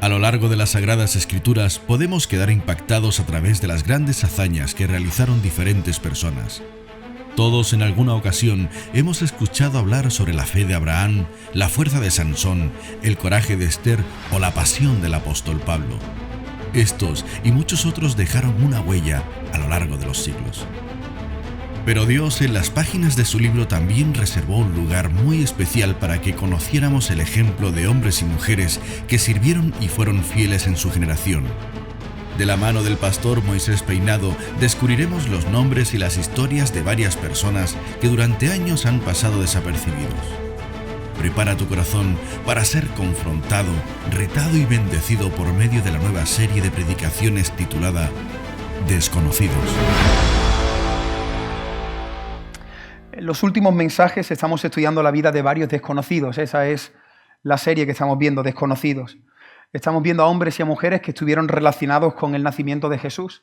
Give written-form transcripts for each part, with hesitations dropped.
A lo largo de las Sagradas Escrituras podemos quedar impactados a través de las grandes hazañas que realizaron diferentes personas. Todos en alguna ocasión hemos escuchado hablar sobre la fe de Abraham, la fuerza de Sansón, el coraje de Esther o la pasión del apóstol Pablo. Estos y muchos otros dejaron una huella a lo largo de los siglos. Pero Dios en las páginas de su libro también reservó un lugar muy especial para que conociéramos el ejemplo de hombres y mujeres que sirvieron y fueron fieles en su generación. De la mano del pastor Moisés Peinado descubriremos los nombres y las historias de varias personas que durante años han pasado desapercibidos. Prepara tu corazón para ser confrontado, retado y bendecido por medio de la nueva serie de predicaciones titulada Desconocidos. En los últimos mensajes estamos estudiando la vida de varios desconocidos. Esa es la serie que estamos viendo, Desconocidos. Estamos viendo a hombres y a mujeres que estuvieron relacionados con el nacimiento de Jesús.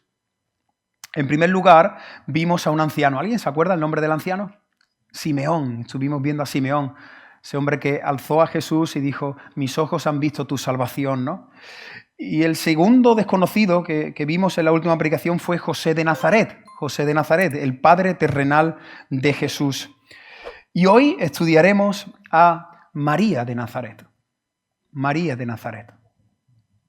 En primer lugar, vimos a un anciano. ¿Alguien se acuerda el nombre del anciano? Simeón. Estuvimos viendo a Simeón, ese hombre que alzó a Jesús y dijo: mis ojos han visto tu salvación, ¿no? Y el segundo desconocido que vimos en la última predicación fue José de Nazaret. José de Nazaret, el padre terrenal de Jesús. Y hoy estudiaremos a María de Nazaret. María de Nazaret.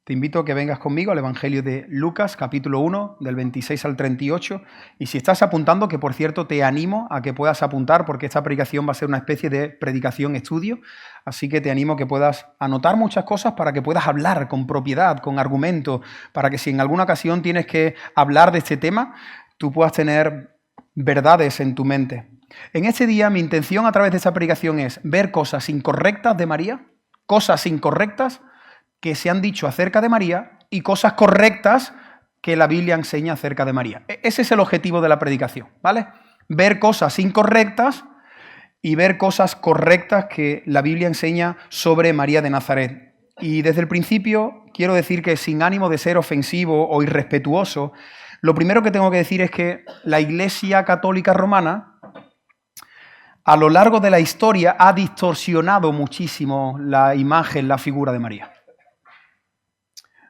Te invito a que vengas conmigo al Evangelio de Lucas, capítulo 1, del 26 al 38. Y si estás apuntando, que por cierto te animo a que puedas apuntar, porque esta predicación va a ser una especie de predicación-estudio. Así que te animo a que puedas anotar muchas cosas para que puedas hablar con propiedad, con argumento, para que si en alguna ocasión tienes que hablar de este tema, tú puedas tener verdades en tu mente. En este día mi intención a través de esta predicación es ver cosas incorrectas de María, cosas incorrectas que se han dicho acerca de María y cosas correctas que la Biblia enseña acerca de María. Ese es el objetivo de la predicación, ¿vale? Ver cosas incorrectas y ver cosas correctas que la Biblia enseña sobre María de Nazaret. Y desde el principio quiero decir que sin ánimo de ser ofensivo o irrespetuoso, lo primero que tengo que decir es que la Iglesia Católica Romana a lo largo de la historia ha distorsionado muchísimo la imagen, la figura de María.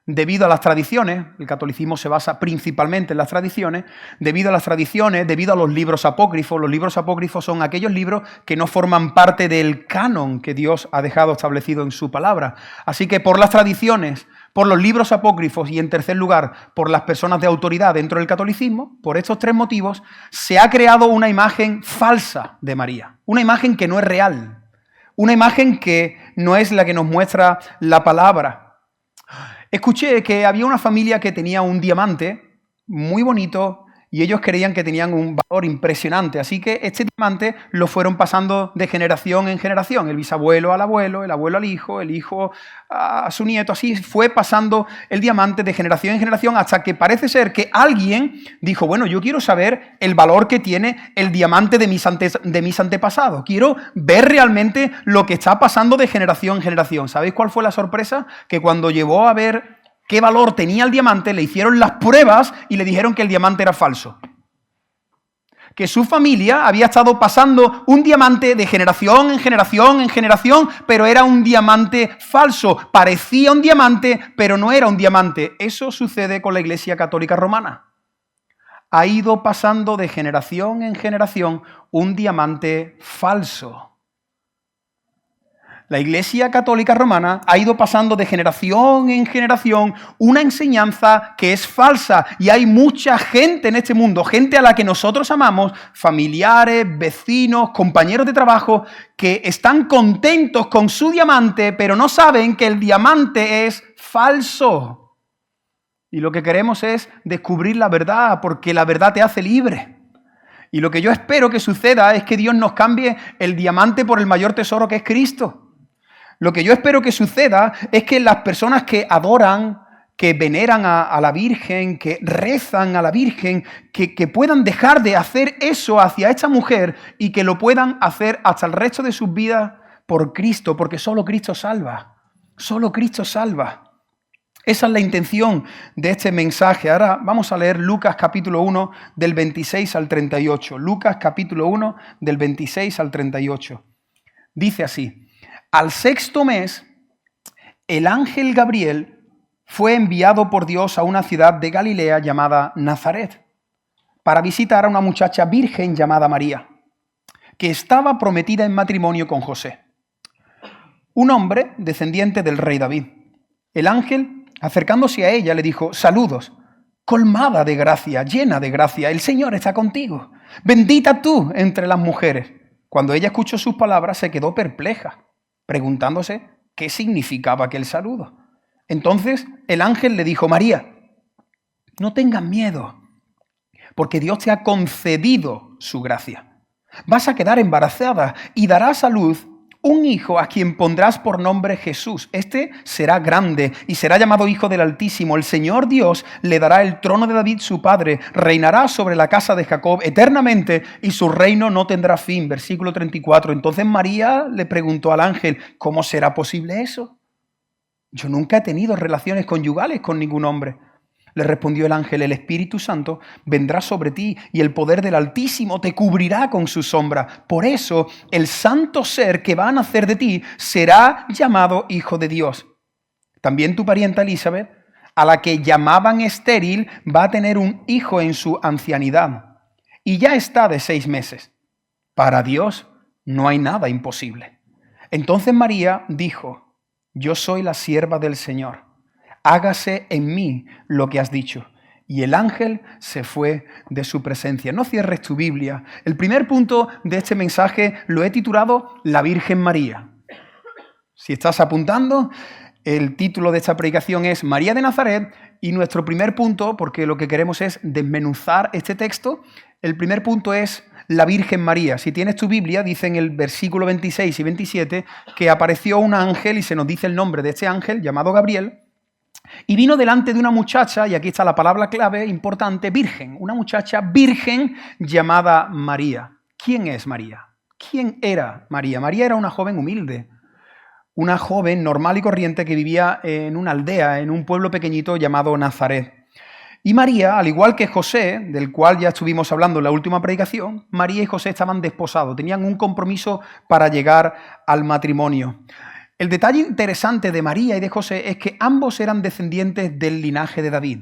Debido a las tradiciones, el catolicismo se basa principalmente en las tradiciones, debido a los libros apócrifos son aquellos libros que no forman parte del canon que Dios ha dejado establecido en su palabra. Así que por las tradiciones, por los libros apócrifos y en tercer lugar por las personas de autoridad dentro del catolicismo, por estos tres motivos, se ha creado una imagen falsa de María, una imagen que no es real, una imagen que no es la que nos muestra la palabra. Escuché que había una familia que tenía un diamante muy bonito y ellos creían que tenían un valor impresionante. Así que este diamante lo fueron pasando de generación en generación. El bisabuelo al abuelo, el abuelo al hijo, el hijo a su nieto. Así fue pasando el diamante de generación en generación hasta que parece ser que alguien dijo: bueno, yo quiero saber el valor que tiene el diamante de mis antepasados. Quiero ver realmente lo que está pasando de generación en generación. ¿Sabéis cuál fue la sorpresa? Que cuando llevó a ver qué valor tenía el diamante, le hicieron las pruebas y le dijeron que el diamante era falso. Que su familia había estado pasando un diamante de generación en generación en generación, pero era un diamante falso. Parecía un diamante, pero no era un diamante. Eso sucede con la Iglesia Católica Romana. Ha ido pasando de generación en generación un diamante falso. La Iglesia Católica Romana ha ido pasando de generación en generación una enseñanza que es falsa y hay mucha gente en este mundo, gente a la que nosotros amamos, familiares, vecinos, compañeros de trabajo, que están contentos con su diamante, pero no saben que el diamante es falso. Y lo que queremos es descubrir la verdad, porque la verdad te hace libre. Y lo que yo espero que suceda es que Dios nos cambie el diamante por el mayor tesoro que es Cristo. Lo que yo espero que suceda es que las personas que adoran, que veneran a la Virgen, que rezan a la Virgen, que puedan dejar de hacer eso hacia esta mujer y que lo puedan hacer hasta el resto de sus vidas por Cristo, porque solo Cristo salva. Solo Cristo salva. Esa es la intención de este mensaje. Ahora vamos a leer Lucas capítulo 1 del 26 al 38. Lucas capítulo 1 del 26 al 38. Dice así: Al 6º mes, el ángel Gabriel fue enviado por Dios a una ciudad de Galilea llamada Nazaret para visitar a una muchacha virgen llamada María, que estaba prometida en matrimonio con José, un hombre descendiente del rey David. El ángel, acercándose a ella, le dijo: saludos, colmada de gracia, llena de gracia, el Señor está contigo. Bendita tú entre las mujeres. Cuando ella escuchó sus palabras, se quedó perpleja, preguntándose qué significaba aquel saludo. Entonces el ángel le dijo: María, no tengas miedo, porque Dios te ha concedido su gracia. Vas a quedar embarazada y darás a luz un hijo a quien pondrás por nombre Jesús. Este será grande y será llamado Hijo del Altísimo. El Señor Dios le dará el trono de David su padre, reinará sobre la casa de Jacob eternamente y su reino no tendrá fin. Versículo 34. Entonces María le preguntó al ángel: ¿cómo será posible eso? Yo nunca he tenido relaciones conyugales con ningún hombre. Le respondió el ángel: el Espíritu Santo vendrá sobre ti y el poder del Altísimo te cubrirá con su sombra. Por eso el santo ser que va a nacer de ti será llamado Hijo de Dios. También tu parienta Elizabeth, a la que llamaban estéril, va a tener un hijo en su ancianidad y ya está de 6 meses. Para Dios no hay nada imposible. Entonces María dijo: yo soy la sierva del Señor. Hágase en mí lo que has dicho. Y el ángel se fue de su presencia. No cierres tu Biblia. El primer punto de este mensaje lo he titulado La Virgen María. Si estás apuntando, el título de esta predicación es María de Nazaret, y nuestro primer punto, porque lo que queremos es desmenuzar este texto, el primer punto es la Virgen María. Si tienes tu Biblia, dice en el versículo 26 y 27 que apareció un ángel, y se nos dice el nombre de este ángel, llamado Gabriel, y vino delante de una muchacha, y aquí está la palabra clave importante, virgen, una muchacha virgen llamada María. ¿Quién es María? ¿Quién era María? María era una joven humilde, una joven normal y corriente que vivía en una aldea, en un pueblo pequeñito llamado Nazaret. Y María, al igual que José, del cual ya estuvimos hablando en la última predicación, María y José estaban desposados, tenían un compromiso para llegar al matrimonio. El detalle interesante de María y de José es que ambos eran descendientes del linaje de David.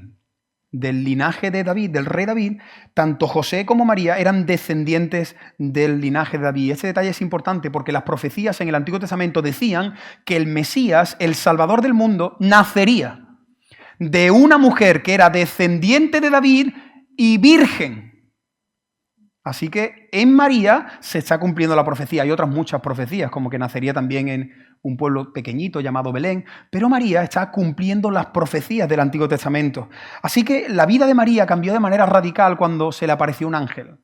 Del linaje de David, del rey David, tanto José como María eran descendientes del linaje de David. Este detalle es importante porque las profecías en el Antiguo Testamento decían que el Mesías, el Salvador del mundo, nacería de una mujer que era descendiente de David y virgen. Así que en María se está cumpliendo la profecía. Hay otras muchas profecías, como que nacería también en un pueblo pequeñito llamado Belén, pero María está cumpliendo las profecías del Antiguo Testamento. Así que la vida de María cambió de manera radical cuando se le apareció un ángel.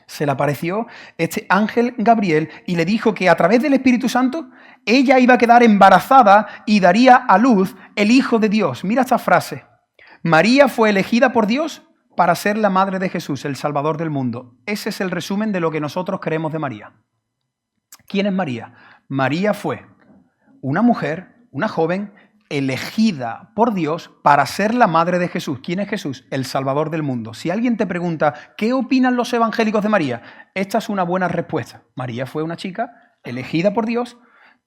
Se le apareció este ángel Gabriel y le dijo que a través del Espíritu Santo ella iba a quedar embarazada y daría a luz el Hijo de Dios. Mira esta frase: María fue elegida por Dios para ser la madre de Jesús, el Salvador del mundo. Ese es el resumen de lo que nosotros creemos de María. ¿Quién es María? María fue una mujer, una joven, elegida por Dios para ser la madre de Jesús. ¿Quién es Jesús? El Salvador del mundo. Si alguien te pregunta, ¿qué opinan los evangélicos de María? Esta es una buena respuesta. María fue una chica elegida por Dios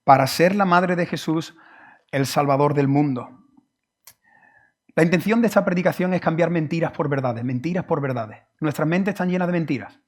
para ser la madre de Jesús, el Salvador del mundo. La intención de esta predicación es cambiar mentiras por verdades, mentiras por verdades. Nuestras mentes están llenas de mentiras.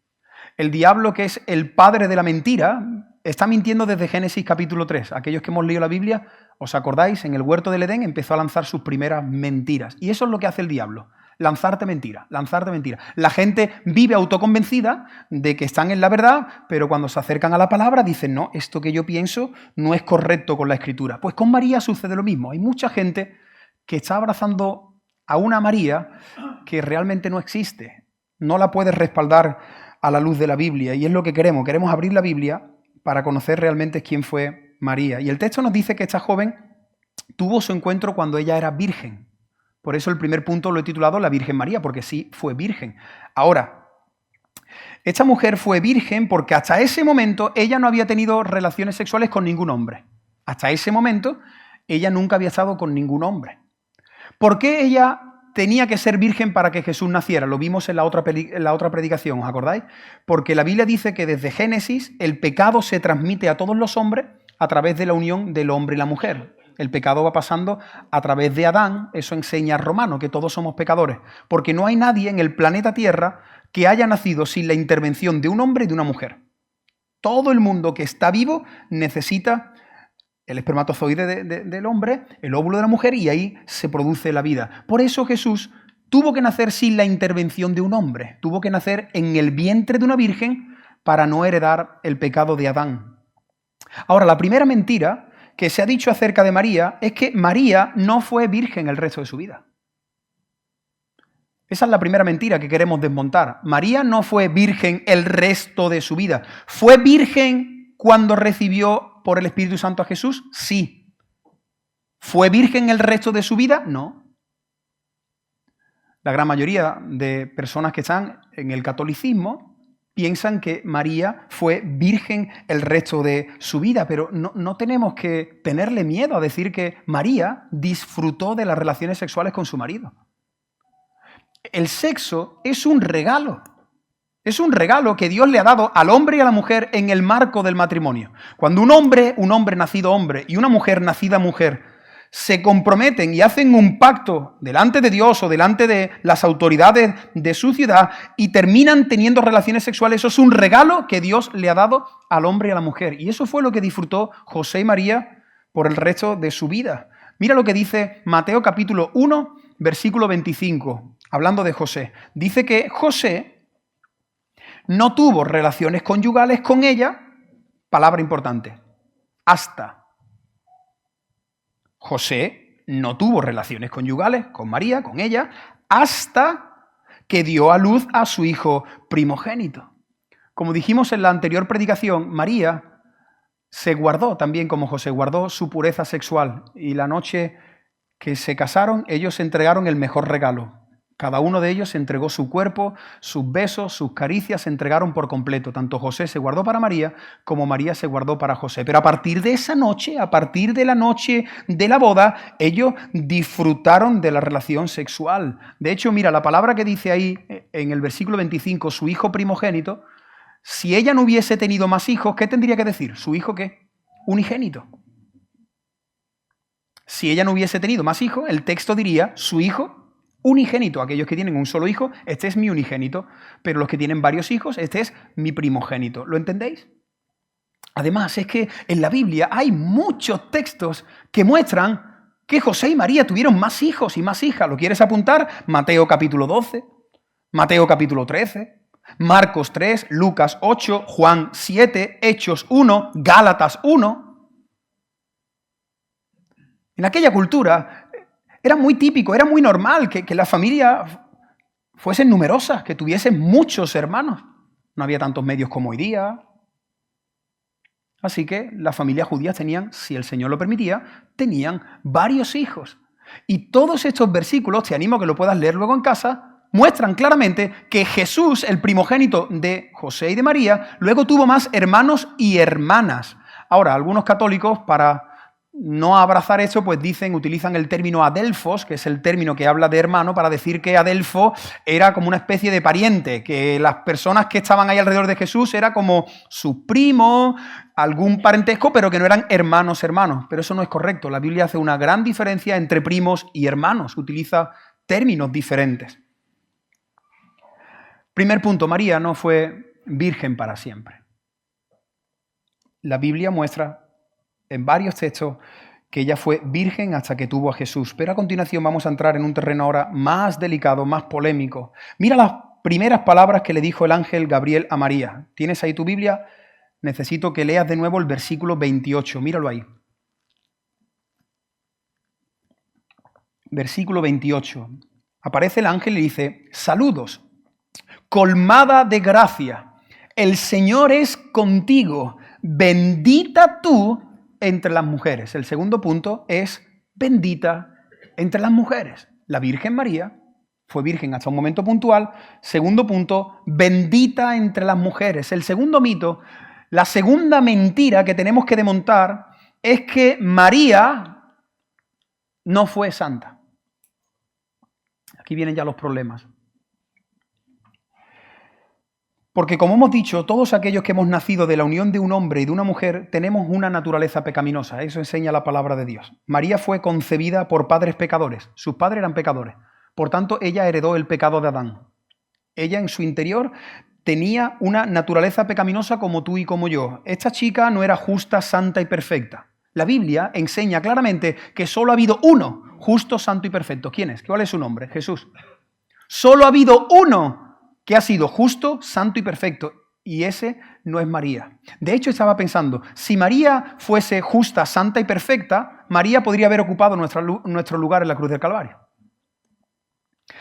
El diablo, que es el padre de la mentira, está mintiendo desde Génesis capítulo 3. Aquellos que hemos leído la Biblia, ¿os acordáis? En el huerto del Edén empezó a lanzar sus primeras mentiras. Y eso es lo que hace el diablo, lanzarte mentiras, lanzarte mentiras. La gente vive autoconvencida de que están en la verdad, pero cuando se acercan a la palabra dicen, no, esto que yo pienso no es correcto con la Escritura. Pues con María sucede lo mismo. Hay mucha gente que está abrazando a una María que realmente no existe. No la puedes respaldar a la luz de la Biblia. Y es lo que queremos. Queremos abrir la Biblia para conocer realmente quién fue María. Y el texto nos dice que esta joven tuvo su encuentro cuando ella era virgen. Por eso el primer punto lo he titulado La Virgen María, porque sí fue virgen. Ahora, esta mujer fue virgen porque hasta ese momento ella no había tenido relaciones sexuales con ningún hombre. Hasta ese momento ella nunca había estado con ningún hombre. ¿Por qué ella tenía que ser virgen para que Jesús naciera? Lo vimos en la otra predicación, ¿os acordáis? Porque la Biblia dice que desde Génesis el pecado se transmite a todos los hombres a través de la unión del hombre y la mujer. El pecado va pasando a través de Adán, eso enseña Romano, que todos somos pecadores, porque no hay nadie en el planeta Tierra que haya nacido sin la intervención de un hombre y de una mujer. Todo el mundo que está vivo necesita el espermatozoide del hombre, el óvulo de la mujer, y ahí se produce la vida. Por eso Jesús tuvo que nacer sin la intervención de un hombre, tuvo que nacer en el vientre de una virgen para no heredar el pecado de Adán. Ahora, la primera mentira que se ha dicho acerca de María es que María no fue virgen el resto de su vida. Esa es la primera mentira que queremos desmontar. María no fue virgen el resto de su vida. ¿Fue virgen cuando recibió por el Espíritu Santo a Jesús? Sí. ¿Fue virgen el resto de su vida? No. La gran mayoría de personas que están en el catolicismo piensan que María fue virgen el resto de su vida, pero no tenemos que tenerle miedo a decir que María disfrutó de las relaciones sexuales con su marido. El sexo es un regalo. Es un regalo que Dios le ha dado al hombre y a la mujer en el marco del matrimonio. Cuando un hombre nacido hombre y una mujer nacida mujer se comprometen y hacen un pacto delante de Dios o delante de las autoridades de su ciudad y terminan teniendo relaciones sexuales, eso es un regalo que Dios le ha dado al hombre y a la mujer. Y eso fue lo que disfrutó José y María por el resto de su vida. Mira lo que dice Mateo capítulo 1, versículo 25, hablando de José. Dice que José no tuvo relaciones conyugales con ella, palabra importante, hasta. José no tuvo relaciones conyugales con María, con ella, hasta que dio a luz a su hijo primogénito. Como dijimos en la anterior predicación, María se guardó también como José, guardó su pureza sexual, y la noche que se casaron, ellos se entregaron el mejor regalo. Cada uno de ellos entregó su cuerpo, sus besos, sus caricias, se entregaron por completo. Tanto José se guardó para María como María se guardó para José. Pero a partir de esa noche, a partir de la noche de la boda, ellos disfrutaron de la relación sexual. De hecho, mira, la palabra que dice ahí en el versículo 25, su hijo primogénito, si ella no hubiese tenido más hijos, ¿qué tendría que decir? ¿Su hijo qué? Unigénito. Si ella no hubiese tenido más hijos, el texto diría su hijo unigénito. Aquellos que tienen un solo hijo, este es mi unigénito. Pero los que tienen varios hijos, este es mi primogénito. ¿Lo entendéis? Además, es que en la Biblia hay muchos textos que muestran que José y María tuvieron más hijos y más hijas. ¿Lo quieres apuntar? Mateo capítulo 12, Mateo capítulo 13, Marcos 3, Lucas 8, Juan 7, Hechos 1, Gálatas 1. En aquella cultura era muy típico, era muy normal que las familias fuesen numerosas, que tuviesen muchos hermanos. No había tantos medios como hoy día. Así que las familias judías tenían, si el Señor lo permitía, tenían varios hijos. Y todos estos versículos, te animo a que lo puedas leer luego en casa, muestran claramente que Jesús, el primogénito de José y de María, luego tuvo más hermanos y hermanas. Ahora, algunos católicos, para no abrazar eso, pues utilizan el término adelfos, que es el término que habla de hermano, para decir que adelfo era como una especie de pariente, que las personas que estaban ahí alrededor de Jesús era como su primo, algún parentesco, pero que no eran hermanos. Pero eso no es correcto. La Biblia hace una gran diferencia entre primos y hermanos, utiliza términos diferentes. Primer punto, María no fue virgen para siempre. La Biblia muestra en varios textos que ella fue virgen hasta que tuvo a Jesús. Pero a continuación vamos a entrar en un terreno ahora más delicado, más polémico. Mira las primeras palabras que le dijo el ángel Gabriel a María. ¿Tienes ahí tu Biblia? Necesito que leas de nuevo el versículo 28. Míralo ahí. Versículo 28. Aparece el ángel y dice: saludos, colmada de gracia, el Señor es contigo, bendita tú entre las mujeres. El segundo punto es bendita entre las mujeres. La Virgen María fue virgen hasta un momento puntual. Segundo punto, bendita entre las mujeres. El segundo mito, la segunda mentira que tenemos que desmontar es que María no fue santa. Aquí vienen ya los problemas. Porque como hemos dicho, todos aquellos que hemos nacido de la unión de un hombre y de una mujer tenemos una naturaleza pecaminosa. Eso enseña la palabra de Dios. María fue concebida por padres pecadores. Sus padres eran pecadores. Por tanto, ella heredó el pecado de Adán. Ella en su interior tenía una naturaleza pecaminosa como tú y como yo. Esta chica no era justa, santa y perfecta. La Biblia enseña claramente que solo ha habido uno justo, santo y perfecto. ¿Quién es? ¿Cuál es su nombre? Jesús. Solo ha habido uno que ha sido justo, santo y perfecto, y ese no es María. De hecho, estaba pensando, si María fuese justa, santa y perfecta, María podría haber ocupado nuestro lugar en la cruz del Calvario.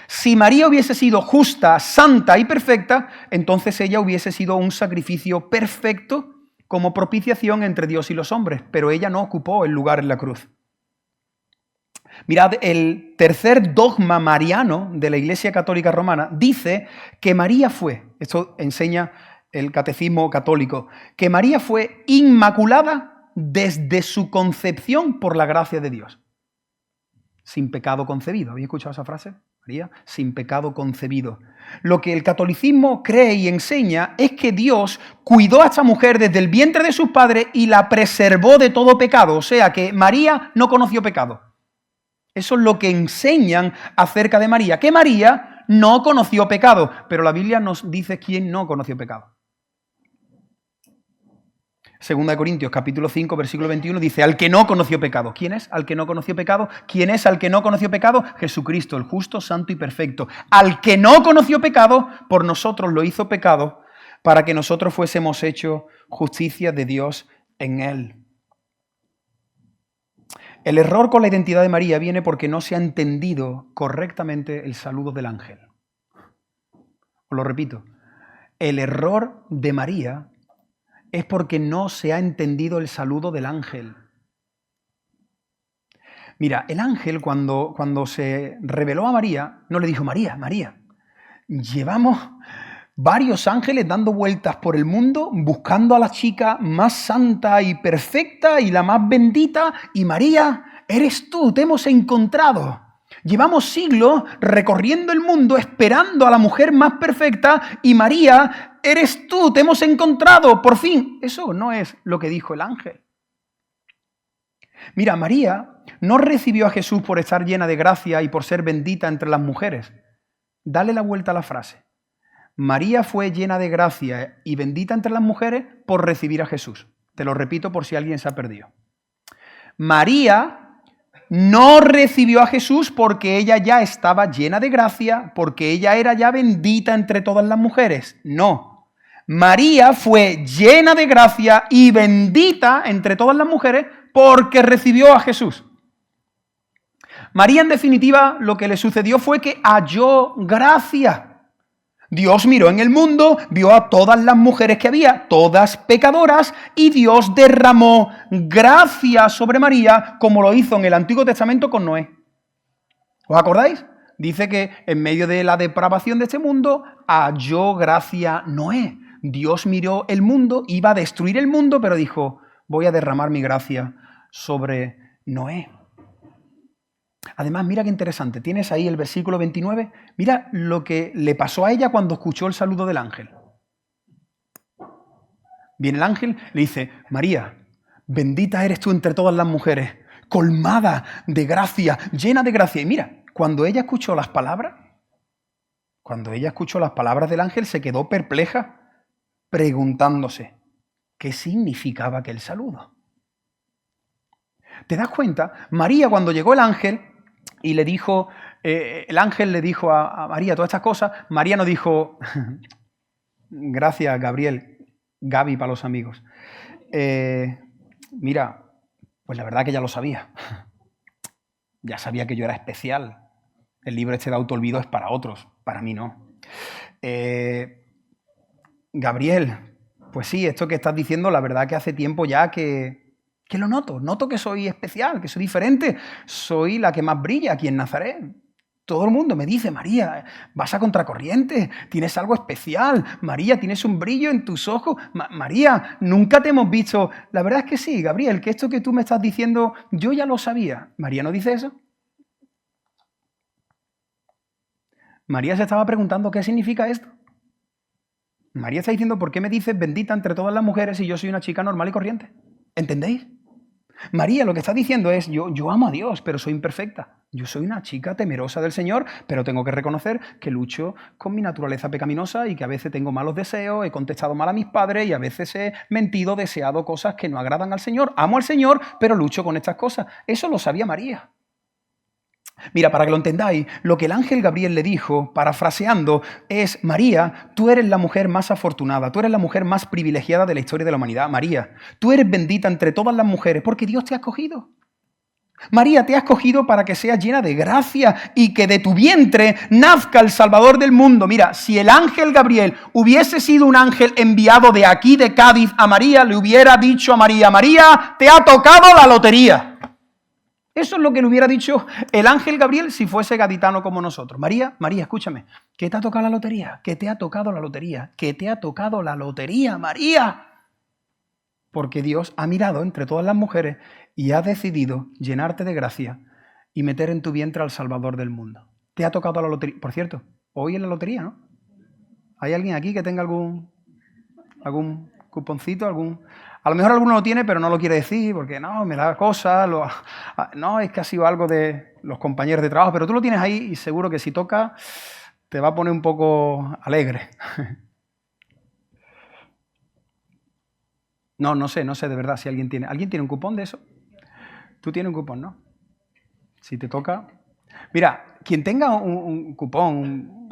Si María hubiese sido justa, santa y perfecta, entonces ella hubiese sido un sacrificio perfecto como propiciación entre Dios y los hombres, pero ella no ocupó el lugar en la cruz. Mirad, el tercer dogma mariano de la Iglesia Católica Romana dice que María fue, esto enseña el Catecismo Católico, que María fue inmaculada desde su concepción por la gracia de Dios. Sin pecado concebido. ¿Habéis escuchado esa frase? María, sin pecado concebido. Lo que el catolicismo cree y enseña es que Dios cuidó a esta mujer desde el vientre de sus padres y la preservó de todo pecado. O sea que María no conoció pecado. Eso es lo que enseñan acerca de María, que María no conoció pecado, pero la Biblia nos dice quién no conoció pecado. Segunda de Corintios, capítulo 5, versículo 21, dice, al que no conoció pecado. ¿Quién es al que no conoció pecado? ¿Quién es al que no conoció pecado? Jesucristo, el justo, santo y perfecto. Al que no conoció pecado, por nosotros lo hizo pecado, para que nosotros fuésemos hechos justicia de Dios en él. El error con la identidad de María viene porque no se ha entendido correctamente el saludo del ángel. Os lo repito, el error de María es porque no se ha entendido el saludo del ángel. Mira, el ángel cuando se reveló a María, no le dijo, María, María, llevamos varios ángeles dando vueltas por el mundo buscando a la chica más santa y perfecta y la más bendita, y María, eres tú, te hemos encontrado. Llevamos siglos recorriendo el mundo esperando a la mujer más perfecta y María, eres tú, te hemos encontrado, por fin. Eso no es lo que dijo el ángel. Mira, María no recibió a Jesús por estar llena de gracia y por ser bendita entre las mujeres. Dale la vuelta a la frase. María fue llena de gracia y bendita entre las mujeres por recibir a Jesús. Te lo repito por si alguien se ha perdido. María no recibió a Jesús porque ella ya estaba llena de gracia, porque ella era ya bendita entre todas las mujeres. No. María fue llena de gracia y bendita entre todas las mujeres porque recibió a Jesús. María, en definitiva, lo que le sucedió fue que halló gracia. Dios miró en el mundo, vio a todas las mujeres que había, todas pecadoras, y Dios derramó gracia sobre María, como lo hizo en el Antiguo Testamento con Noé. ¿Os acordáis? Dice que en medio de la depravación de este mundo, halló gracia Noé. Dios miró el mundo, iba a destruir el mundo, pero dijo, voy a derramar mi gracia sobre Noé. Además, mira qué interesante, tienes ahí el versículo 29, mira lo que le pasó a ella cuando escuchó el saludo del ángel. Viene el ángel, le dice, María, bendita eres tú entre todas las mujeres, colmada de gracia, llena de gracia. Y mira, cuando ella escuchó las palabras del ángel, se quedó perpleja, preguntándose, ¿qué significaba aquel saludo? ¿Te das cuenta? María, cuando llegó el ángel y le dijo, el ángel le dijo a María todas estas cosas, María no dijo, gracias Gabriel, Gaby para los amigos. Mira, pues la verdad que ya lo sabía. Ya sabía que yo era especial. El libro este de autoolvido es para otros, para mí no. Gabriel, pues sí, esto que estás diciendo, la verdad que hace tiempo ya que lo noto que soy especial, que soy diferente, soy la que más brilla aquí en Nazaret. Todo el mundo me dice, María, vas a contracorriente, tienes algo especial, María, tienes un brillo en tus ojos, María, nunca te hemos visto. La verdad es que sí, Gabriel, que esto que tú me estás diciendo, yo ya lo sabía. María no dice eso. María se estaba preguntando, ¿qué significa esto? María está diciendo, ¿por qué me dices bendita entre todas las mujeres si yo soy una chica normal y corriente? ¿Entendéis? María lo que está diciendo es, yo amo a Dios, pero soy imperfecta. Yo soy una chica temerosa del Señor, pero tengo que reconocer que lucho con mi naturaleza pecaminosa y que a veces tengo malos deseos, he contestado mal a mis padres y a veces he mentido, deseado cosas que no agradan al Señor. Amo al Señor, pero lucho con estas cosas. Eso lo sabía María. Mira, para que lo entendáis, lo que el ángel Gabriel le dijo, parafraseando, es: María, tú eres la mujer más afortunada, tú eres la mujer más privilegiada de la historia de la humanidad. María, tú eres bendita entre todas las mujeres porque Dios te ha escogido. María, te ha escogido para que seas llena de gracia y que de tu vientre nazca el Salvador del mundo. Mira, si el ángel Gabriel hubiese sido un ángel enviado de aquí, de Cádiz, a María, le hubiera dicho a María: María, te ha tocado la lotería. Eso es lo que le hubiera dicho el ángel Gabriel si fuese gaditano como nosotros. María, escúchame, ¿qué te ha tocado la lotería? ¿Qué te ha tocado la lotería? ¿Qué te ha tocado la lotería, María? Porque Dios ha mirado entre todas las mujeres y ha decidido llenarte de gracia y meter en tu vientre al Salvador del mundo. Te ha tocado la lotería. Por cierto, hoy es la lotería, ¿no? ¿Hay alguien aquí que tenga algún cuponcito, A lo mejor alguno lo tiene, pero no lo quiere decir porque no, me da cosa, no, es que ha sido algo de los compañeros de trabajo, pero tú lo tienes ahí y seguro que si toca te va a poner un poco alegre. No sé de verdad si alguien tiene. ¿Alguien tiene un cupón de eso? Tú tienes un cupón, ¿no? Si te toca. Mira, quien tenga un cupón,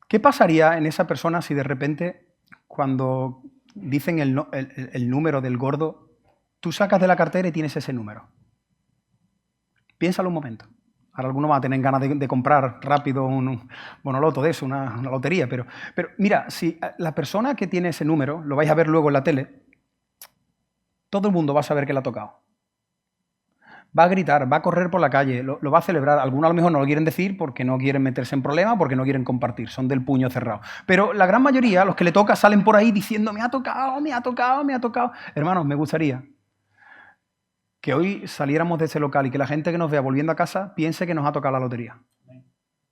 ¿qué pasaría en esa persona si de repente, cuando dicen el número del gordo, tú sacas de la cartera y tienes ese número? Piénsalo un momento. Ahora algunos van a tener ganas de comprar rápido un bonoloto de eso, una lotería, pero mira, si la persona que tiene ese número, lo vais a ver luego en la tele, todo el mundo va a saber que le ha tocado. Va a gritar, va a correr por la calle, lo va a celebrar. Algunos a lo mejor no lo quieren decir porque no quieren meterse en problemas, porque no quieren compartir, son del puño cerrado. Pero la gran mayoría, los que le toca, salen por ahí diciendo: me ha tocado, me ha tocado, me ha tocado. Hermanos, me gustaría que hoy saliéramos de ese local y que la gente que nos vea volviendo a casa piense que nos ha tocado la lotería.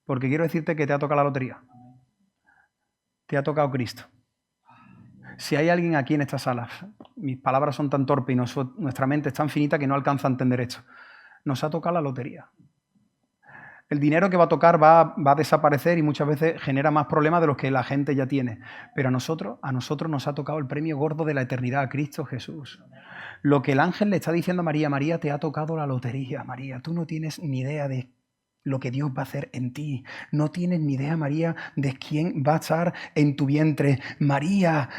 Porque quiero decirte que te ha tocado la lotería. Te ha tocado Cristo. Si hay alguien aquí en esta sala, mis palabras son tan torpes y nuestra mente es tan finita que no alcanza a entender esto. Nos ha tocado la lotería. El dinero que va a tocar va a desaparecer y muchas veces genera más problemas de los que la gente ya tiene. Pero a nosotros nos ha tocado el premio gordo de la eternidad, a Cristo Jesús. Lo que el ángel le está diciendo a María: María, te ha tocado la lotería. María, tú no tienes ni idea de lo que Dios va a hacer en ti. No tienes ni idea, María, de quién va a estar en tu vientre. María,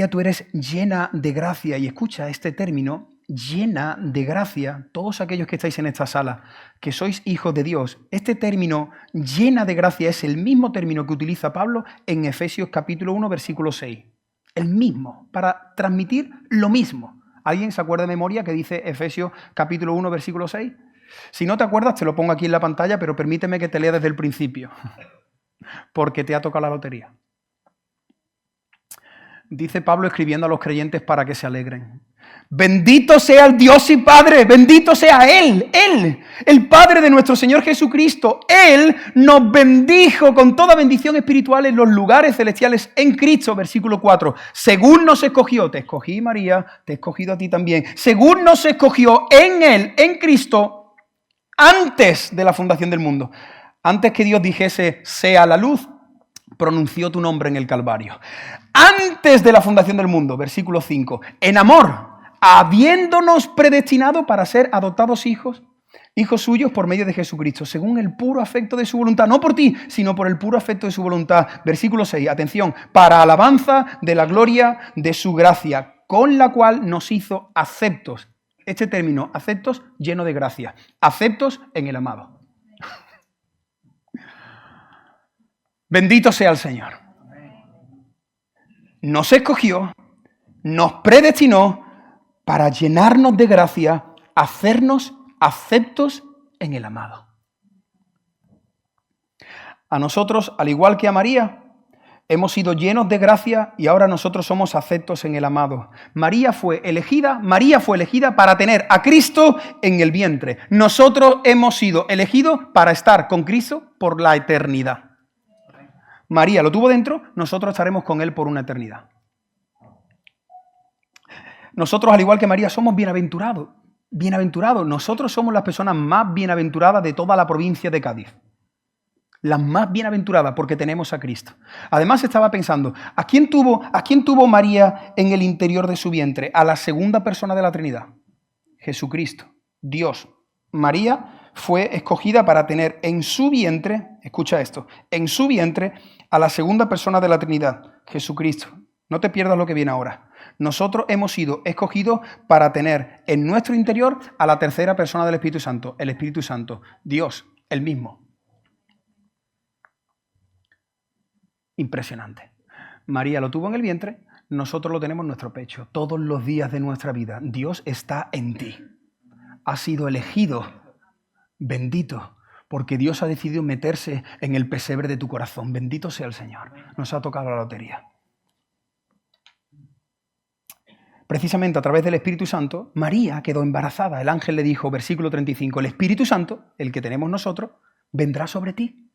tú eres llena de gracia. Y escucha este término: llena de gracia. Todos aquellos que estáis en esta sala, que sois hijos de Dios, este término llena de gracia es el mismo término que utiliza Pablo en Efesios capítulo 1, versículo 6. El mismo, para transmitir lo mismo. ¿Alguien se acuerda de memoria que dice Efesios capítulo 1, versículo 6? Si no te acuerdas, te lo pongo aquí en la pantalla, pero permíteme que te lea desde el principio. Porque te ha tocado la lotería. Dice Pablo escribiendo a los creyentes para que se alegren. Bendito sea el Dios y Padre, bendito sea Él, el Padre de nuestro Señor Jesucristo. Él nos bendijo con toda bendición espiritual en los lugares celestiales en Cristo, versículo 4. Según nos escogió, te escogí, María, te he escogido a ti también. Según nos escogió en Él, en Cristo, antes de la fundación del mundo. Antes que Dios dijese, sea la luz, pronunció tu nombre en el Calvario. Antes de la fundación del mundo, versículo 5. En amor, habiéndonos predestinado para ser adoptados hijos suyos por medio de Jesucristo, según el puro afecto de su voluntad, no por ti, sino por el puro afecto de su voluntad. Versículo 6, atención, para alabanza de la gloria de su gracia, con la cual nos hizo aceptos. Este término, aceptos, lleno de gracia, aceptos en el amado. Bendito sea el Señor. Nos escogió, nos predestinó para llenarnos de gracia, hacernos aceptos en el amado. A nosotros, al igual que a María, hemos sido llenos de gracia y ahora nosotros somos aceptos en el amado. María fue elegida para tener a Cristo en el vientre. Nosotros hemos sido elegidos para estar con Cristo por la eternidad. María lo tuvo dentro, nosotros estaremos con Él por una eternidad. Nosotros, al igual que María, somos bienaventurados. Bienaventurados. Nosotros somos las personas más bienaventuradas de toda la provincia de Cádiz. Las más bienaventuradas porque tenemos a Cristo. Además estaba pensando, ¿a quién tuvo María en el interior de su vientre? A la segunda persona de la Trinidad. Jesucristo, Dios. María fue escogida para tener en su vientre, escucha esto, en su vientre a la segunda persona de la Trinidad, Jesucristo. No te pierdas lo que viene ahora. Nosotros hemos sido escogidos para tener en nuestro interior a la tercera persona del Espíritu Santo, el Espíritu Santo, Dios, el mismo. Impresionante. María lo tuvo en el vientre, nosotros lo tenemos en nuestro pecho. Todos los días de nuestra vida, Dios está en ti. Has sido elegido, bendito, porque Dios ha decidido meterse en el pesebre de tu corazón. Bendito sea el Señor. Nos ha tocado la lotería. Precisamente a través del Espíritu Santo, María quedó embarazada. El ángel le dijo, versículo 35, el Espíritu Santo, el que tenemos nosotros, vendrá sobre ti.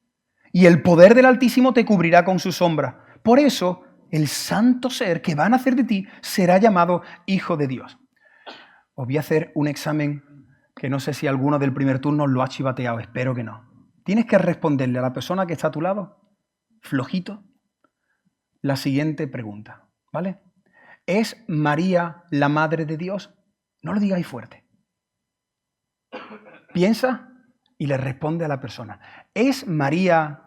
Y el poder del Altísimo te cubrirá con su sombra. Por eso, el santo ser que va a nacer de ti será llamado Hijo de Dios. Os voy a hacer un examen que no sé si alguno del primer turno lo ha chivateado, espero que no. Tienes que responderle a la persona que está a tu lado, flojito, la siguiente pregunta, ¿vale? ¿Es María la madre de Dios? No lo digáis fuerte. Piensa y le responde a la persona. ¿Es María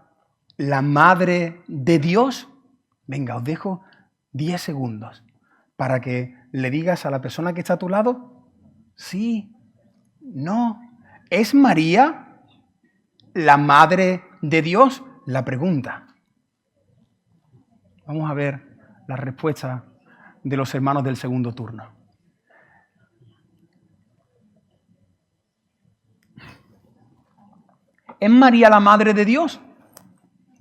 la madre de Dios? Venga, os dejo 10 segundos para que le digas a la persona que está a tu lado, sí, no. ¿Es María la madre de Dios? La pregunta. Vamos a ver la respuesta de los hermanos del segundo turno. ¿Es María la madre de Dios?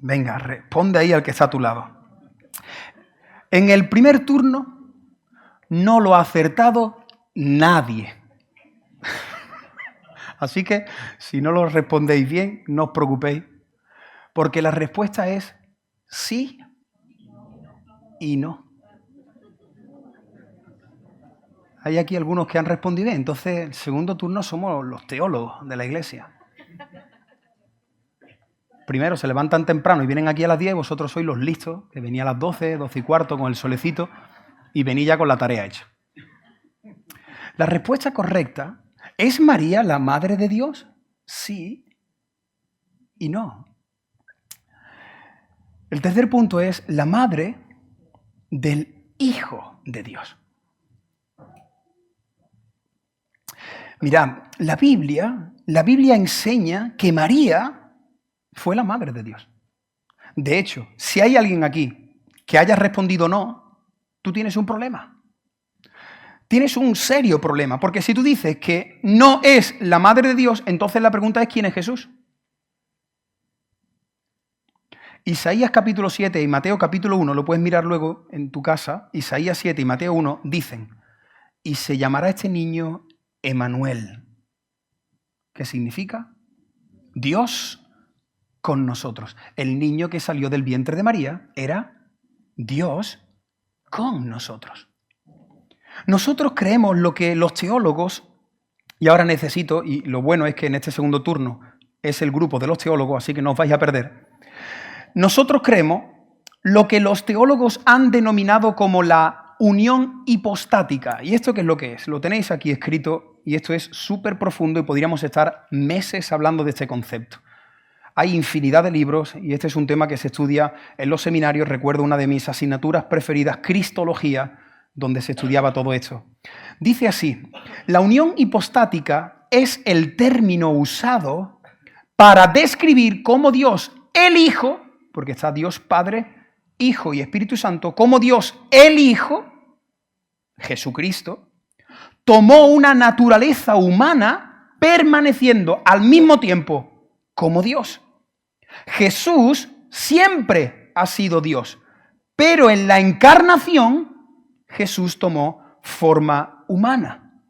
Venga, responde ahí al que está a tu lado. En el primer turno no lo ha acertado nadie. Así que si no lo respondéis bien, no os preocupéis, porque la respuesta es sí y no. Hay aquí algunos que han respondido bien, entonces el segundo turno somos los teólogos de la iglesia. Primero se levantan temprano y vienen aquí a las 10, vosotros sois los listos, que venía a las 12, 12 y cuarto con el solecito y venía ya con la tarea hecha. La respuesta correcta, ¿es María la madre de Dios? Sí y no. El tercer punto es la madre del Hijo de Dios. Mirad, la Biblia enseña que María fue la madre de Dios. De hecho, si hay alguien aquí que haya respondido no, tú tienes un problema. Tienes un serio problema, porque si tú dices que no es la madre de Dios, entonces la pregunta es ¿quién es Jesús? Isaías capítulo 7 y Mateo capítulo 1, lo puedes mirar luego en tu casa, Isaías 7 y Mateo 1 dicen, y se llamará este niño Emanuel. ¿Qué significa? Dios con nosotros. El niño que salió del vientre de María era Dios con nosotros. Nosotros creemos lo que los teólogos, y ahora necesito, y lo bueno es que en este segundo turno es el grupo de los teólogos, así que no os vais a perder. Nosotros creemos lo que los teólogos han denominado como la unión hipostática. ¿Y esto qué es lo que es? Lo tenéis aquí escrito y esto es súper profundo y podríamos estar meses hablando de este concepto. Hay infinidad de libros y este es un tema que se estudia en los seminarios. Recuerdo una de mis asignaturas preferidas, Cristología, donde se estudiaba todo esto. Dice así, la unión hipostática es el término usado para describir cómo Dios, el Hijo, porque está Dios Padre, Hijo y Espíritu Santo, cómo Dios, el Hijo, Jesucristo, tomó una naturaleza humana permaneciendo al mismo tiempo como Dios. Jesús siempre ha sido Dios, pero en la encarnación Jesús tomó forma humana.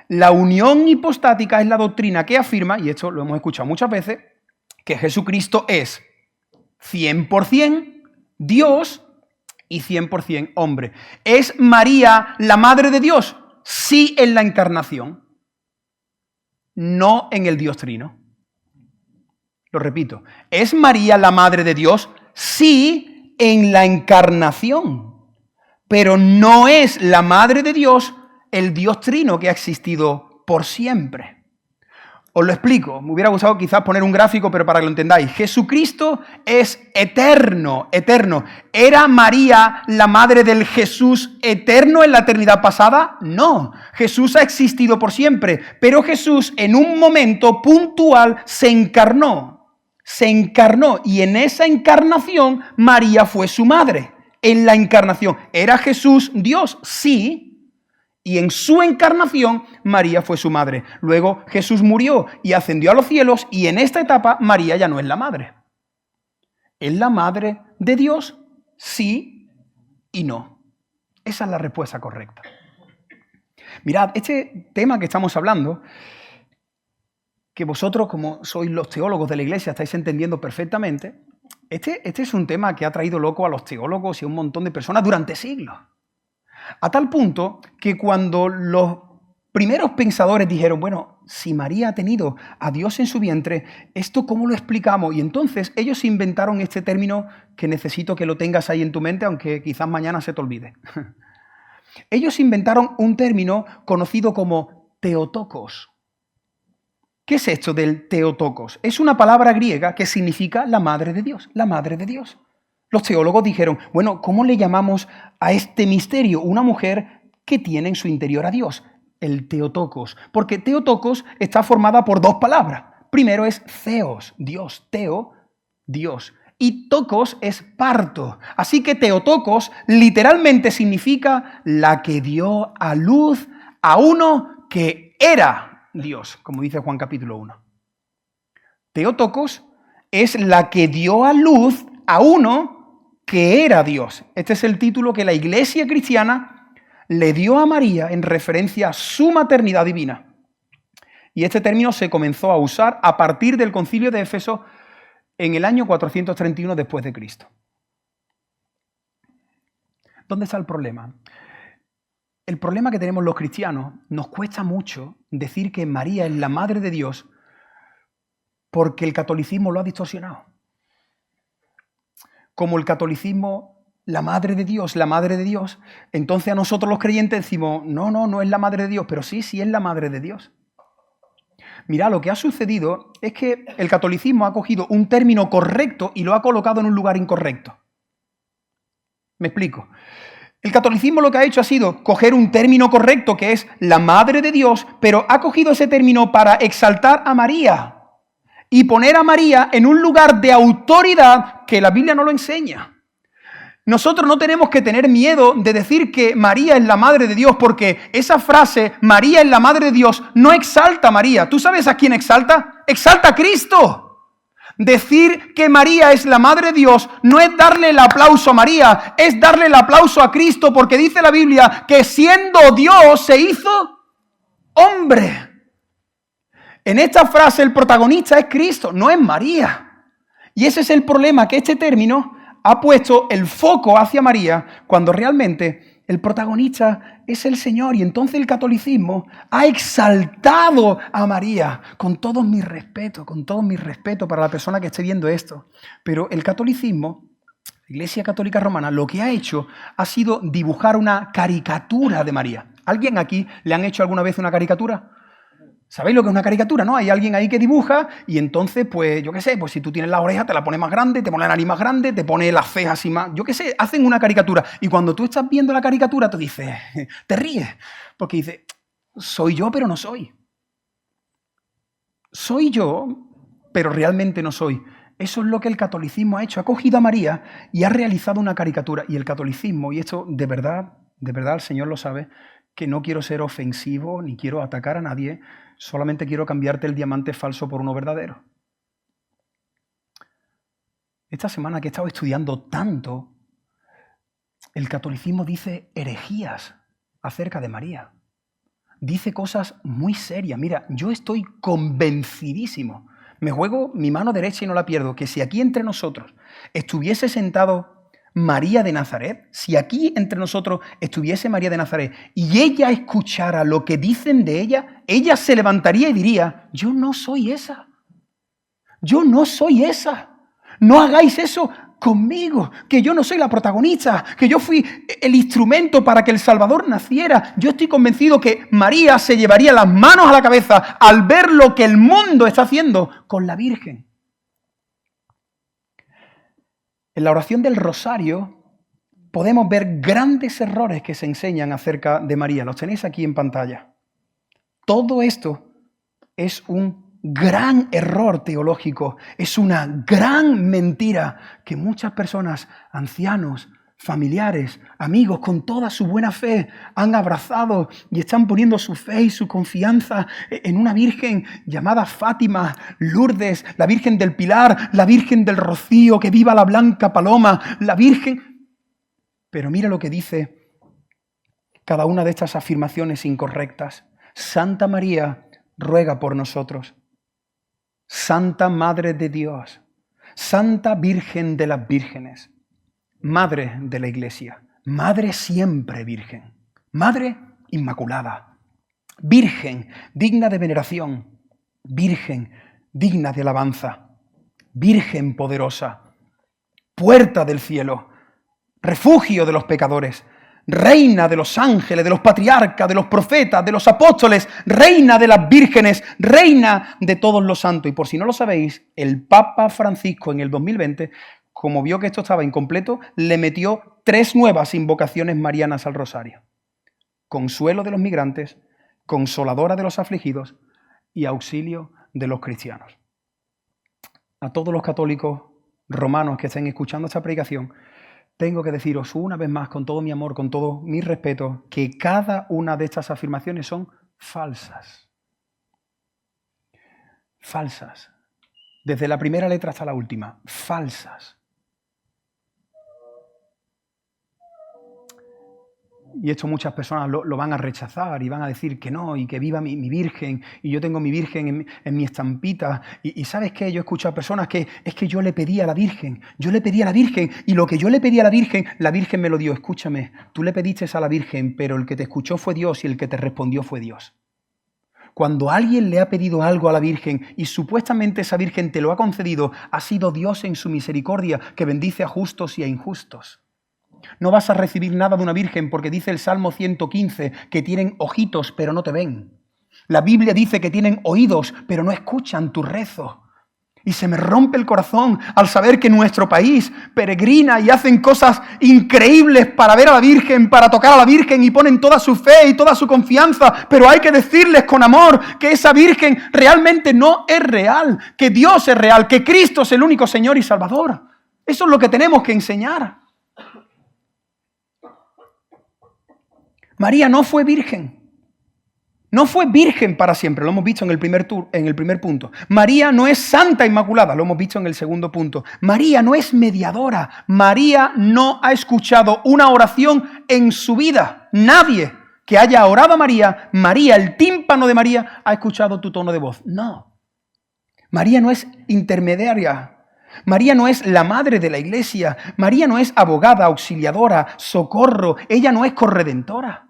La unión hipostática es la doctrina que afirma, y esto lo hemos escuchado muchas veces, que Jesucristo es 100% Dios y 100% hombre. ¿Es María la madre de Dios? Sí, en la encarnación, no en el Dios Trino. Lo repito, ¿es María la madre de Dios? Sí, en la encarnación, pero no es la madre de Dios el Dios Trino que ha existido por siempre. Os lo explico, me hubiera gustado quizás poner un gráfico, pero para que lo entendáis. Jesucristo es eterno, eterno. ¿Era María la madre del Jesús eterno en la eternidad pasada? No, Jesús ha existido por siempre, pero Jesús en un momento puntual se encarnó y en esa encarnación María fue su madre. En la encarnación, ¿era Jesús Dios? Sí. Y en su encarnación, María fue su madre. Luego Jesús murió y ascendió a los cielos y en esta etapa María ya no es la madre. ¿Es la madre de Dios? Sí y no. Esa es la respuesta correcta. Mirad, este tema que estamos hablando, que vosotros como sois los teólogos de la Iglesia estáis entendiendo perfectamente, este es un tema que ha traído loco a los teólogos y a un montón de personas durante siglos. A tal punto que cuando los primeros pensadores dijeron, bueno, si María ha tenido a Dios en su vientre, ¿esto cómo lo explicamos? Y entonces ellos inventaron este término que necesito que lo tengas ahí en tu mente, aunque quizás mañana se te olvide. Ellos inventaron un término conocido como Theotokos. ¿Qué es esto del Theotokos? Es una palabra griega que significa la madre de Dios, la madre de Dios. Los teólogos dijeron, bueno, ¿cómo le llamamos a este misterio? Una mujer que tiene en su interior a Dios, el Theotokos. Porque Theotokos está formada por dos palabras. Primero es Theos, Dios, Theo, Dios. Y tokos es parto. Así que Theotokos literalmente significa la que dio a luz a uno que era Dios, como dice Juan capítulo 1. Theotokos es la que dio a luz a uno que era Dios. Este es el título que la Iglesia cristiana le dio a María en referencia a su maternidad divina. Y este término se comenzó a usar a partir del Concilio de Éfeso en el año 431 después de Cristo. ¿Dónde está el problema? El problema que tenemos los cristianos, nos cuesta mucho decir que María es la madre de Dios porque el catolicismo lo ha distorsionado. Como el catolicismo, la madre de Dios, entonces a nosotros los creyentes decimos, no es la madre de Dios, pero sí es la madre de Dios. Mira, lo que ha sucedido es que el catolicismo ha cogido un término correcto y lo ha colocado en un lugar incorrecto. Me explico. El catolicismo lo que ha hecho ha sido coger un término correcto que es la madre de Dios, pero ha cogido ese término para exaltar a María y poner a María en un lugar de autoridad que la Biblia no lo enseña. Nosotros no tenemos que tener miedo de decir que María es la madre de Dios, porque esa frase, María es la madre de Dios, no exalta a María. ¿Tú sabes a quién exalta? Exalta a Cristo. Decir que María es la madre de Dios no es darle el aplauso a María, es darle el aplauso a Cristo, porque dice la Biblia que siendo Dios se hizo hombre. En esta frase el protagonista es Cristo, no es María. Y ese es el problema, que este término ha puesto el foco hacia María cuando realmente el protagonista es el Señor. Y entonces el catolicismo ha exaltado a María, con todo mi respeto para la persona que esté viendo esto. Pero el catolicismo, la Iglesia Católica Romana, lo que ha hecho ha sido dibujar una caricatura de María. ¿Alguien aquí le han hecho alguna vez una caricatura? ¿Sabéis lo que es una caricatura, no? Hay alguien ahí que dibuja y entonces, pues, yo qué sé, pues si tú tienes la oreja te la pones más grande, te pone la nariz más grande, te pone las cejas así más... Yo qué sé, hacen una caricatura. Y cuando tú estás viendo la caricatura te dices, te ríes, porque dices, soy yo pero no soy. Soy yo, pero realmente no soy. Eso es lo que el catolicismo ha hecho. Ha cogido a María y ha realizado una caricatura. Y el catolicismo, y esto de verdad el Señor lo sabe, que no quiero ser ofensivo ni quiero atacar a nadie, solamente quiero cambiarte el diamante falso por uno verdadero. Esta semana que he estado estudiando tanto, el catolicismo dice herejías acerca de María. Dice cosas muy serias. Mira, yo estoy convencidísimo, me juego mi mano derecha y no la pierdo, que si aquí entre nosotros estuviese sentado María de Nazaret, si aquí entre nosotros estuviese María de Nazaret y ella escuchara lo que dicen de ella se levantaría y diría, yo no soy esa. Yo no soy esa. No hagáis eso conmigo, que yo no soy la protagonista, que yo fui el instrumento para que el Salvador naciera. Yo estoy convencido que María se llevaría las manos a la cabeza al ver lo que el mundo está haciendo con la Virgen. En la oración del rosario podemos ver grandes errores que se enseñan acerca de María. Los tenéis aquí en pantalla. Todo esto es un gran error teológico, es una gran mentira que muchas personas, ancianos, familiares, amigos, con toda su buena fe, han abrazado y están poniendo su fe y su confianza en una Virgen llamada Fátima, Lourdes, la Virgen del Pilar, la Virgen del Rocío, que viva la blanca paloma, la Virgen. Pero mira lo que dice cada una de estas afirmaciones incorrectas. Santa María, ruega por nosotros. Santa Madre de Dios, Santa Virgen de las Vírgenes, Madre de la Iglesia, Madre siempre Virgen, Madre Inmaculada, Virgen digna de veneración, Virgen digna de alabanza, Virgen poderosa, puerta del cielo, refugio de los pecadores, Reina de los ángeles, de los patriarcas, de los profetas, de los apóstoles, Reina de las vírgenes, Reina de todos los santos. Y por si no lo sabéis, el Papa Francisco en el 2020, como vio que esto estaba incompleto, le metió 3 nuevas invocaciones marianas al rosario. Consuelo de los migrantes, consoladora de los afligidos y auxilio de los cristianos. A todos los católicos romanos que estén escuchando esta predicación, tengo que deciros una vez más, con todo mi amor, con todo mi respeto, que cada una de estas afirmaciones son falsas. Falsas. Desde la primera letra hasta la última. Falsas. Y esto muchas personas lo van a rechazar y van a decir que no, y que viva mi Virgen, y yo tengo mi Virgen en mi estampita. Y ¿sabes qué? Yo he escuchado a personas que es que yo le pedí a la Virgen, y lo que yo le pedí a la Virgen me lo dio. Escúchame, tú le pediste a la Virgen, pero el que te escuchó fue Dios y el que te respondió fue Dios. Cuando alguien le ha pedido algo a la Virgen y supuestamente esa Virgen te lo ha concedido, ha sido Dios en su misericordia que bendice a justos y a injustos. No vas a recibir nada de una virgen porque dice el Salmo 115 que tienen ojitos pero no te ven. La Biblia dice que tienen oídos pero no escuchan tu rezo. Y se me rompe el corazón al saber que nuestro país peregrina y hacen cosas increíbles para ver a la Virgen, para tocar a la Virgen y ponen toda su fe y toda su confianza. Pero hay que decirles con amor que esa Virgen realmente no es real, que Dios es real, que Cristo es el único Señor y Salvador. Eso es lo que tenemos que enseñar. María no fue virgen. No fue virgen para siempre, lo hemos visto en el primer punto. María no es santa inmaculada, lo hemos visto en el segundo punto. María no es mediadora. María no ha escuchado una oración en su vida. Nadie que haya orado a María, el tímpano de María, ha escuchado tu tono de voz. No. María no es intermediaria. María no es la madre de la iglesia. María no es abogada, auxiliadora, socorro. Ella no es corredentora.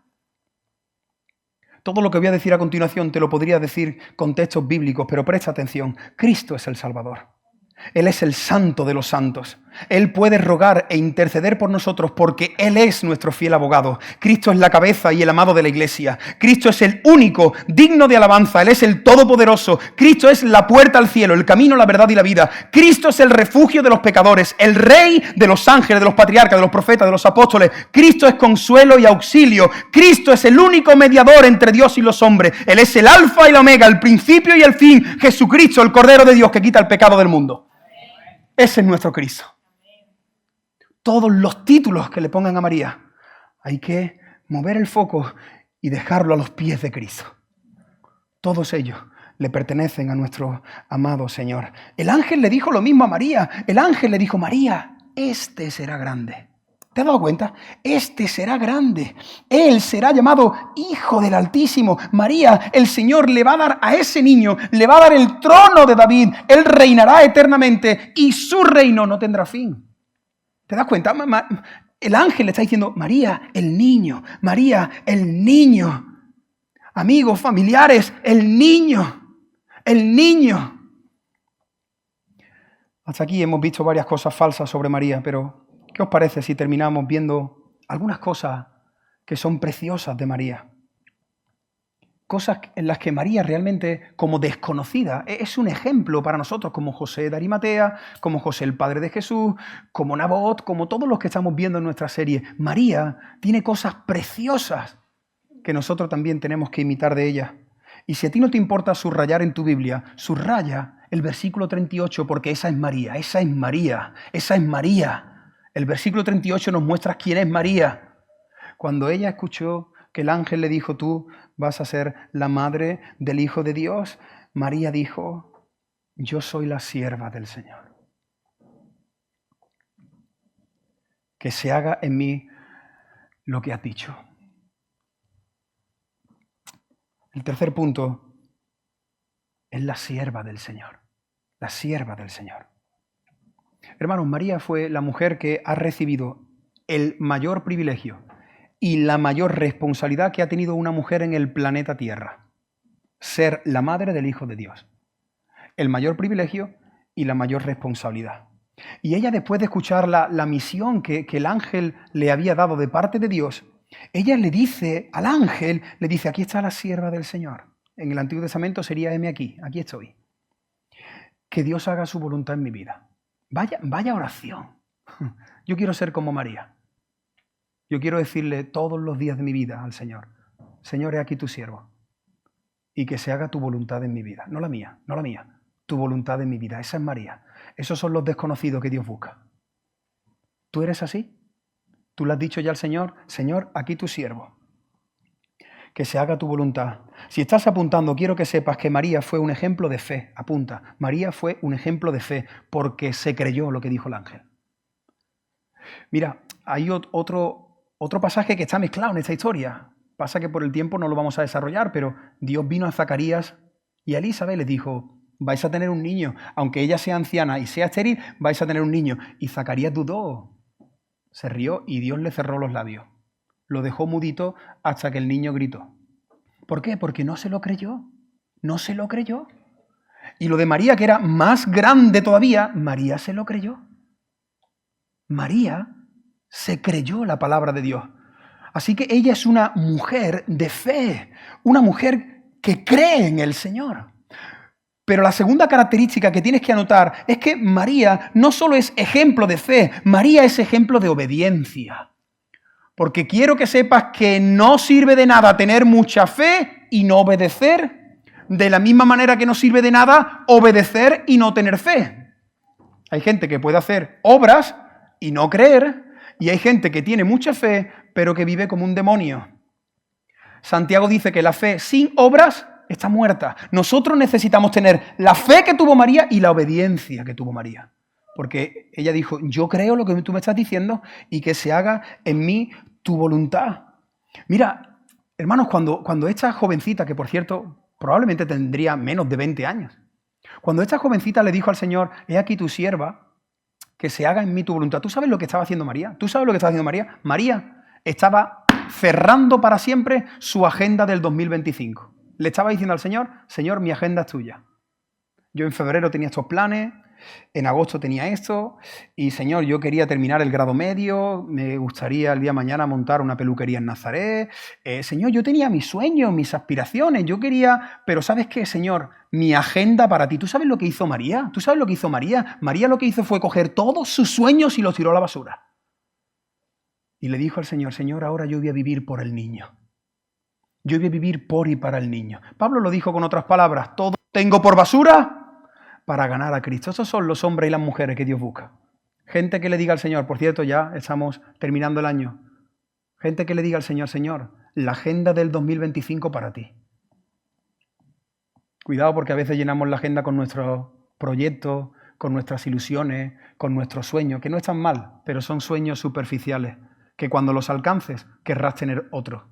Todo lo que voy a decir a continuación te lo podría decir con textos bíblicos, pero presta atención. Cristo es el Salvador. Él es el santo de los santos. Él puede rogar e interceder por nosotros porque Él es nuestro fiel abogado. Cristo es la cabeza y el amado de la iglesia. Cristo es el único, digno de alabanza. Él es el todopoderoso. Cristo es la puerta al cielo, el camino, la verdad y la vida. Cristo es el refugio de los pecadores, el rey de los ángeles, de los patriarcas, de los profetas, de los apóstoles. Cristo es consuelo y auxilio. Cristo es el único mediador entre Dios y los hombres. Él es el alfa y la omega, el principio y el fin. Jesucristo, el Cordero de Dios que quita el pecado del mundo. Ese es nuestro Cristo. Todos los títulos que le pongan a María, hay que mover el foco y dejarlo a los pies de Cristo. Todos ellos le pertenecen a nuestro amado Señor. El ángel le dijo lo mismo a María. El ángel le dijo, María, este será grande. ¿Te has dado cuenta? Este será grande. Él será llamado Hijo del Altísimo. María, el Señor le va a dar a ese niño, le va a dar el trono de David. Él reinará eternamente y su reino no tendrá fin. ¿Te das cuenta? El ángel le está diciendo, María, el niño, María, el niño. Amigos, familiares, el niño, el niño. Hasta aquí hemos visto varias cosas falsas sobre María, pero ¿qué os parece si terminamos viendo algunas cosas que son preciosas de María? Cosas en las que María realmente, como desconocida, es un ejemplo para nosotros, como José de Arimatea, como José el padre de Jesús, como Nabot, como todos los que estamos viendo en nuestra serie. María tiene cosas preciosas que nosotros también tenemos que imitar de ella. Y si a ti no te importa subrayar en tu Biblia, subraya el versículo 38, porque esa es María, esa es María, esa es María. El versículo 38 nos muestra quién es María. Cuando ella escuchó que el ángel le dijo, tú vas a ser la madre del Hijo de Dios, María dijo, yo soy la sierva del Señor. Que se haga en mí lo que has dicho. El tercer punto es la sierva del Señor. La sierva del Señor. Hermanos, María fue la mujer que ha recibido el mayor privilegio y la mayor responsabilidad que ha tenido una mujer en el planeta Tierra. Ser la madre del Hijo de Dios. El mayor privilegio y la mayor responsabilidad. Y ella, después de escuchar la misión que el ángel le había dado de parte de Dios, ella le dice al ángel, le dice, aquí está la sierva del Señor. En el Antiguo Testamento sería heme aquí estoy. Que Dios haga su voluntad en mi vida. Vaya oración. Yo quiero ser como María. Yo quiero decirle todos los días de mi vida al Señor, Señor, he aquí tu siervo. Y que se haga tu voluntad en mi vida. No la mía, no la mía. Tu voluntad en mi vida. Esa es María. Esos son los desconocidos que Dios busca. ¿Tú eres así? ¿Tú le has dicho ya al Señor, Señor, aquí tu siervo? Que se haga tu voluntad. Si estás apuntando, quiero que sepas que María fue un ejemplo de fe. Apunta. María fue un ejemplo de fe porque se creyó lo que dijo el ángel. Mira, hay otro pasaje que está mezclado en esta historia. Pasa que por el tiempo no lo vamos a desarrollar, pero Dios vino a Zacarías y a Elizabeth les dijo, vais a tener un niño. Aunque ella sea anciana y sea estéril, vais a tener un niño. Y Zacarías dudó, se rió y Dios le cerró los labios. Lo dejó mudito hasta que el niño gritó. ¿Por qué? Porque no se lo creyó. No se lo creyó. Y lo de María, que era más grande todavía, María se lo creyó. María se creyó la palabra de Dios. Así que ella es una mujer de fe, una mujer que cree en el Señor. Pero la segunda característica que tienes que anotar es que María no solo es ejemplo de fe, María es ejemplo de obediencia. Porque quiero que sepas que no sirve de nada tener mucha fe y no obedecer, de la misma manera que no sirve de nada obedecer y no tener fe. Hay gente que puede hacer obras y no creer, y hay gente que tiene mucha fe, pero que vive como un demonio. Santiago dice que la fe sin obras está muerta. Nosotros necesitamos tener la fe que tuvo María y la obediencia que tuvo María. Porque ella dijo, yo creo lo que tú me estás diciendo y que se haga en mí tu voluntad. Mira, hermanos, cuando esta jovencita, que por cierto probablemente tendría menos de 20 años, cuando esta jovencita le dijo al Señor, he aquí tu sierva, que se haga en mí tu voluntad. ¿Tú sabes lo que estaba haciendo María? ¿Tú sabes lo que estaba haciendo María? María estaba cerrando para siempre su agenda del 2025. Le estaba diciendo al Señor, Señor, mi agenda es tuya. Yo en febrero tenía estos planes, en agosto tenía esto, y Señor, yo quería terminar el grado medio, me gustaría el día de mañana montar una peluquería en Nazaret. Señor, yo tenía mis sueños, mis aspiraciones, yo quería, pero ¿sabes qué, Señor? Mi agenda para ti. ¿Tú sabes lo que hizo María? ¿Tú sabes lo que hizo María? María lo que hizo fue coger todos sus sueños y los tiró a la basura. Y le dijo al Señor, Señor, ahora yo voy a vivir por el niño. Yo voy a vivir por y para el niño. Pablo lo dijo con otras palabras, todo tengo por basura para ganar a Cristo. Esos son los hombres y las mujeres que Dios busca. Gente que le diga al Señor, por cierto, ya estamos terminando el año. Gente que le diga al Señor, Señor, la agenda del 2025 para ti. Cuidado porque a veces llenamos la agenda con nuestros proyectos, con nuestras ilusiones, con nuestros sueños, que no están mal, pero son sueños superficiales, que cuando los alcances querrás tener otros.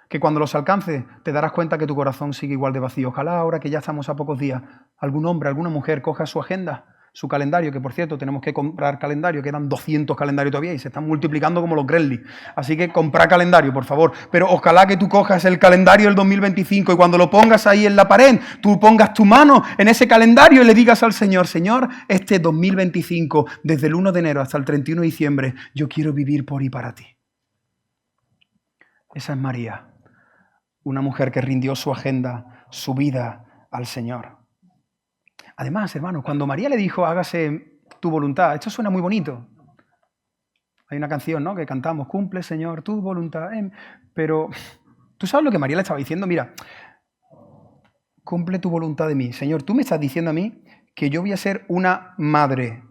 Que cuando los alcances te darás cuenta que tu corazón sigue igual de vacío. Ojalá ahora que ya estamos a pocos días, algún hombre, alguna mujer coja su agenda su calendario, que por cierto tenemos que comprar calendario, quedan 200 calendarios todavía y se están multiplicando como los Gremlins. Así que comprar calendario, por favor. Pero ojalá que tú cojas el calendario del 2025 y cuando lo pongas ahí en la pared, tú pongas tu mano en ese calendario y le digas al Señor, Señor, este 2025, desde el 1 de enero hasta el 31 de diciembre, yo quiero vivir por y para ti. Esa es María, una mujer que rindió su agenda, su vida al Señor. Además, hermanos, cuando María le dijo, hágase tu voluntad, esto suena muy bonito. Hay una canción, ¿no?, que cantamos, cumple, Señor, tu voluntad. Pero, ¿tú sabes lo que María le estaba diciendo? Mira, cumple tu voluntad de mí. Señor, tú me estás diciendo a mí que yo voy a ser una madre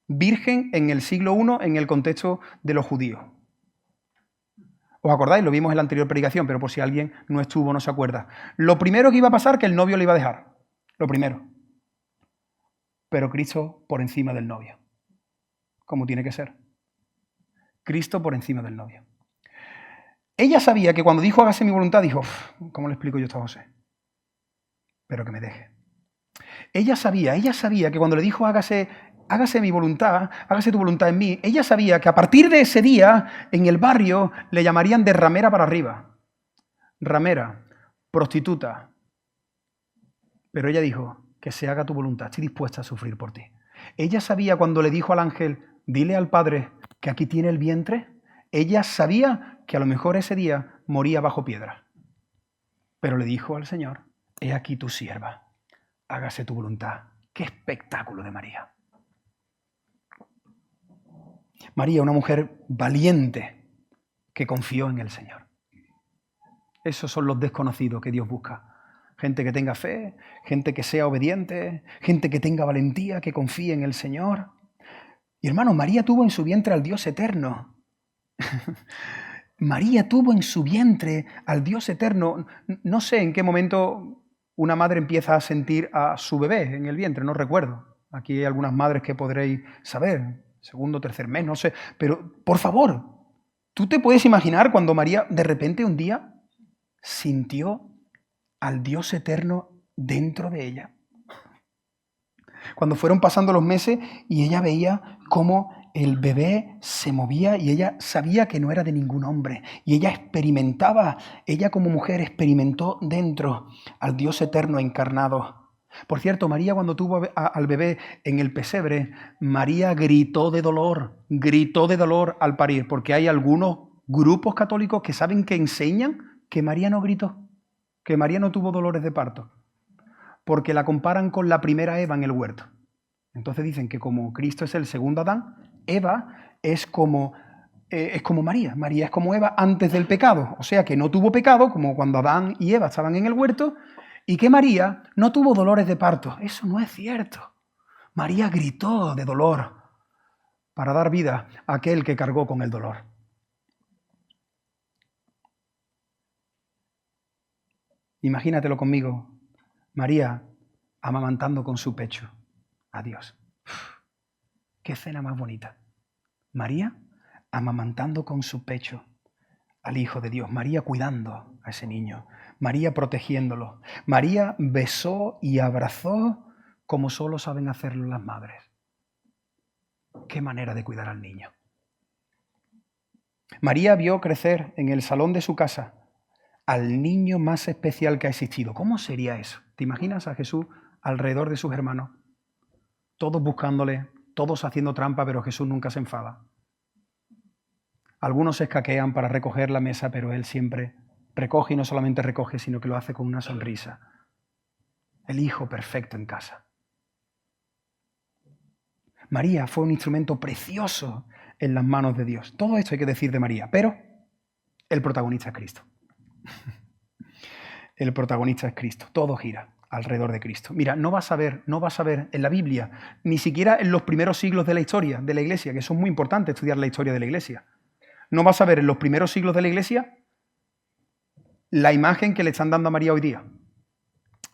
virgen en el siglo I en el contexto de los judíos. ¿Os acordáis? Lo vimos en la anterior predicación, pero por si alguien no estuvo, no se acuerda. Lo primero que iba a pasar, que el novio le iba a dejar. Lo primero. Pero Cristo por encima del novio. Como tiene que ser. Cristo por encima del novio. Ella sabía que cuando dijo hágase mi voluntad, dijo, ¿cómo le explico yo esto a José? Pero que me deje. Ella sabía que cuando le dijo hágase mi voluntad, hágase tu voluntad en mí, ella sabía que a partir de ese día, en el barrio, le llamarían de ramera para arriba. Ramera, prostituta. Pero ella dijo, que se haga tu voluntad, estoy dispuesta a sufrir por ti. Ella sabía cuando le dijo al ángel, dile al Padre que aquí tiene el vientre, ella sabía que a lo mejor ese día moría bajo piedra. Pero le dijo al Señor, he aquí tu sierva, hágase tu voluntad. ¡Qué espectáculo de María! María, una mujer valiente que confió en el Señor. Esos son los desconocidos que Dios busca. Gente que tenga fe, gente que sea obediente, gente que tenga valentía, que confíe en el Señor. Y hermano, María tuvo en su vientre al Dios eterno. María tuvo en su vientre al Dios eterno. No sé en qué momento una madre empieza a sentir a su bebé en el vientre, no recuerdo. Aquí hay algunas madres que podréis saber, segundo, tercer mes, no sé. Pero, por favor, ¿tú te puedes imaginar cuando María de repente un día sintió al Dios eterno dentro de ella? Cuando fueron pasando los meses y ella veía cómo el bebé se movía y ella sabía que no era de ningún hombre. Y ella experimentaba, ella como mujer experimentó dentro al Dios eterno encarnado. Por cierto, María cuando tuvo al bebé en el pesebre, María gritó de dolor al parir, porque hay algunos grupos católicos que saben que enseñan que María no gritó, que María no tuvo dolores de parto, porque la comparan con la primera Eva en el huerto. Entonces dicen que como Cristo es el segundo Adán, Eva es como María. María es como Eva antes del pecado, o sea que no tuvo pecado, como cuando Adán y Eva estaban en el huerto, y que María no tuvo dolores de parto. Eso no es cierto. María gritó de dolor para dar vida a aquel que cargó con el dolor. Imagínatelo conmigo, María amamantando con su pecho a Dios. ¡Qué escena más bonita! María amamantando con su pecho al Hijo de Dios. María cuidando a ese niño. María protegiéndolo. María besó y abrazó como solo saben hacerlo las madres. ¡Qué manera de cuidar al niño! María vio crecer en el salón de su casa al niño más especial que ha existido. ¿Cómo sería eso? ¿Te imaginas a Jesús alrededor de sus hermanos? Todos buscándole, todos haciendo trampa, pero Jesús nunca se enfada. Algunos se escaquean para recoger la mesa, pero Él siempre recoge y no solamente recoge, sino que lo hace con una sonrisa. El Hijo perfecto en casa. María fue un instrumento precioso en las manos de Dios. Todo esto hay que decir de María, pero el protagonista es Cristo. El protagonista es Cristo. Todo gira alrededor de Cristo. Mira, no vas a ver en la Biblia, ni siquiera en los primeros siglos de la historia de la Iglesia, que eso es muy importante estudiar la historia de la Iglesia. No vas a ver en los primeros siglos de la Iglesia la imagen que le están dando a María hoy día.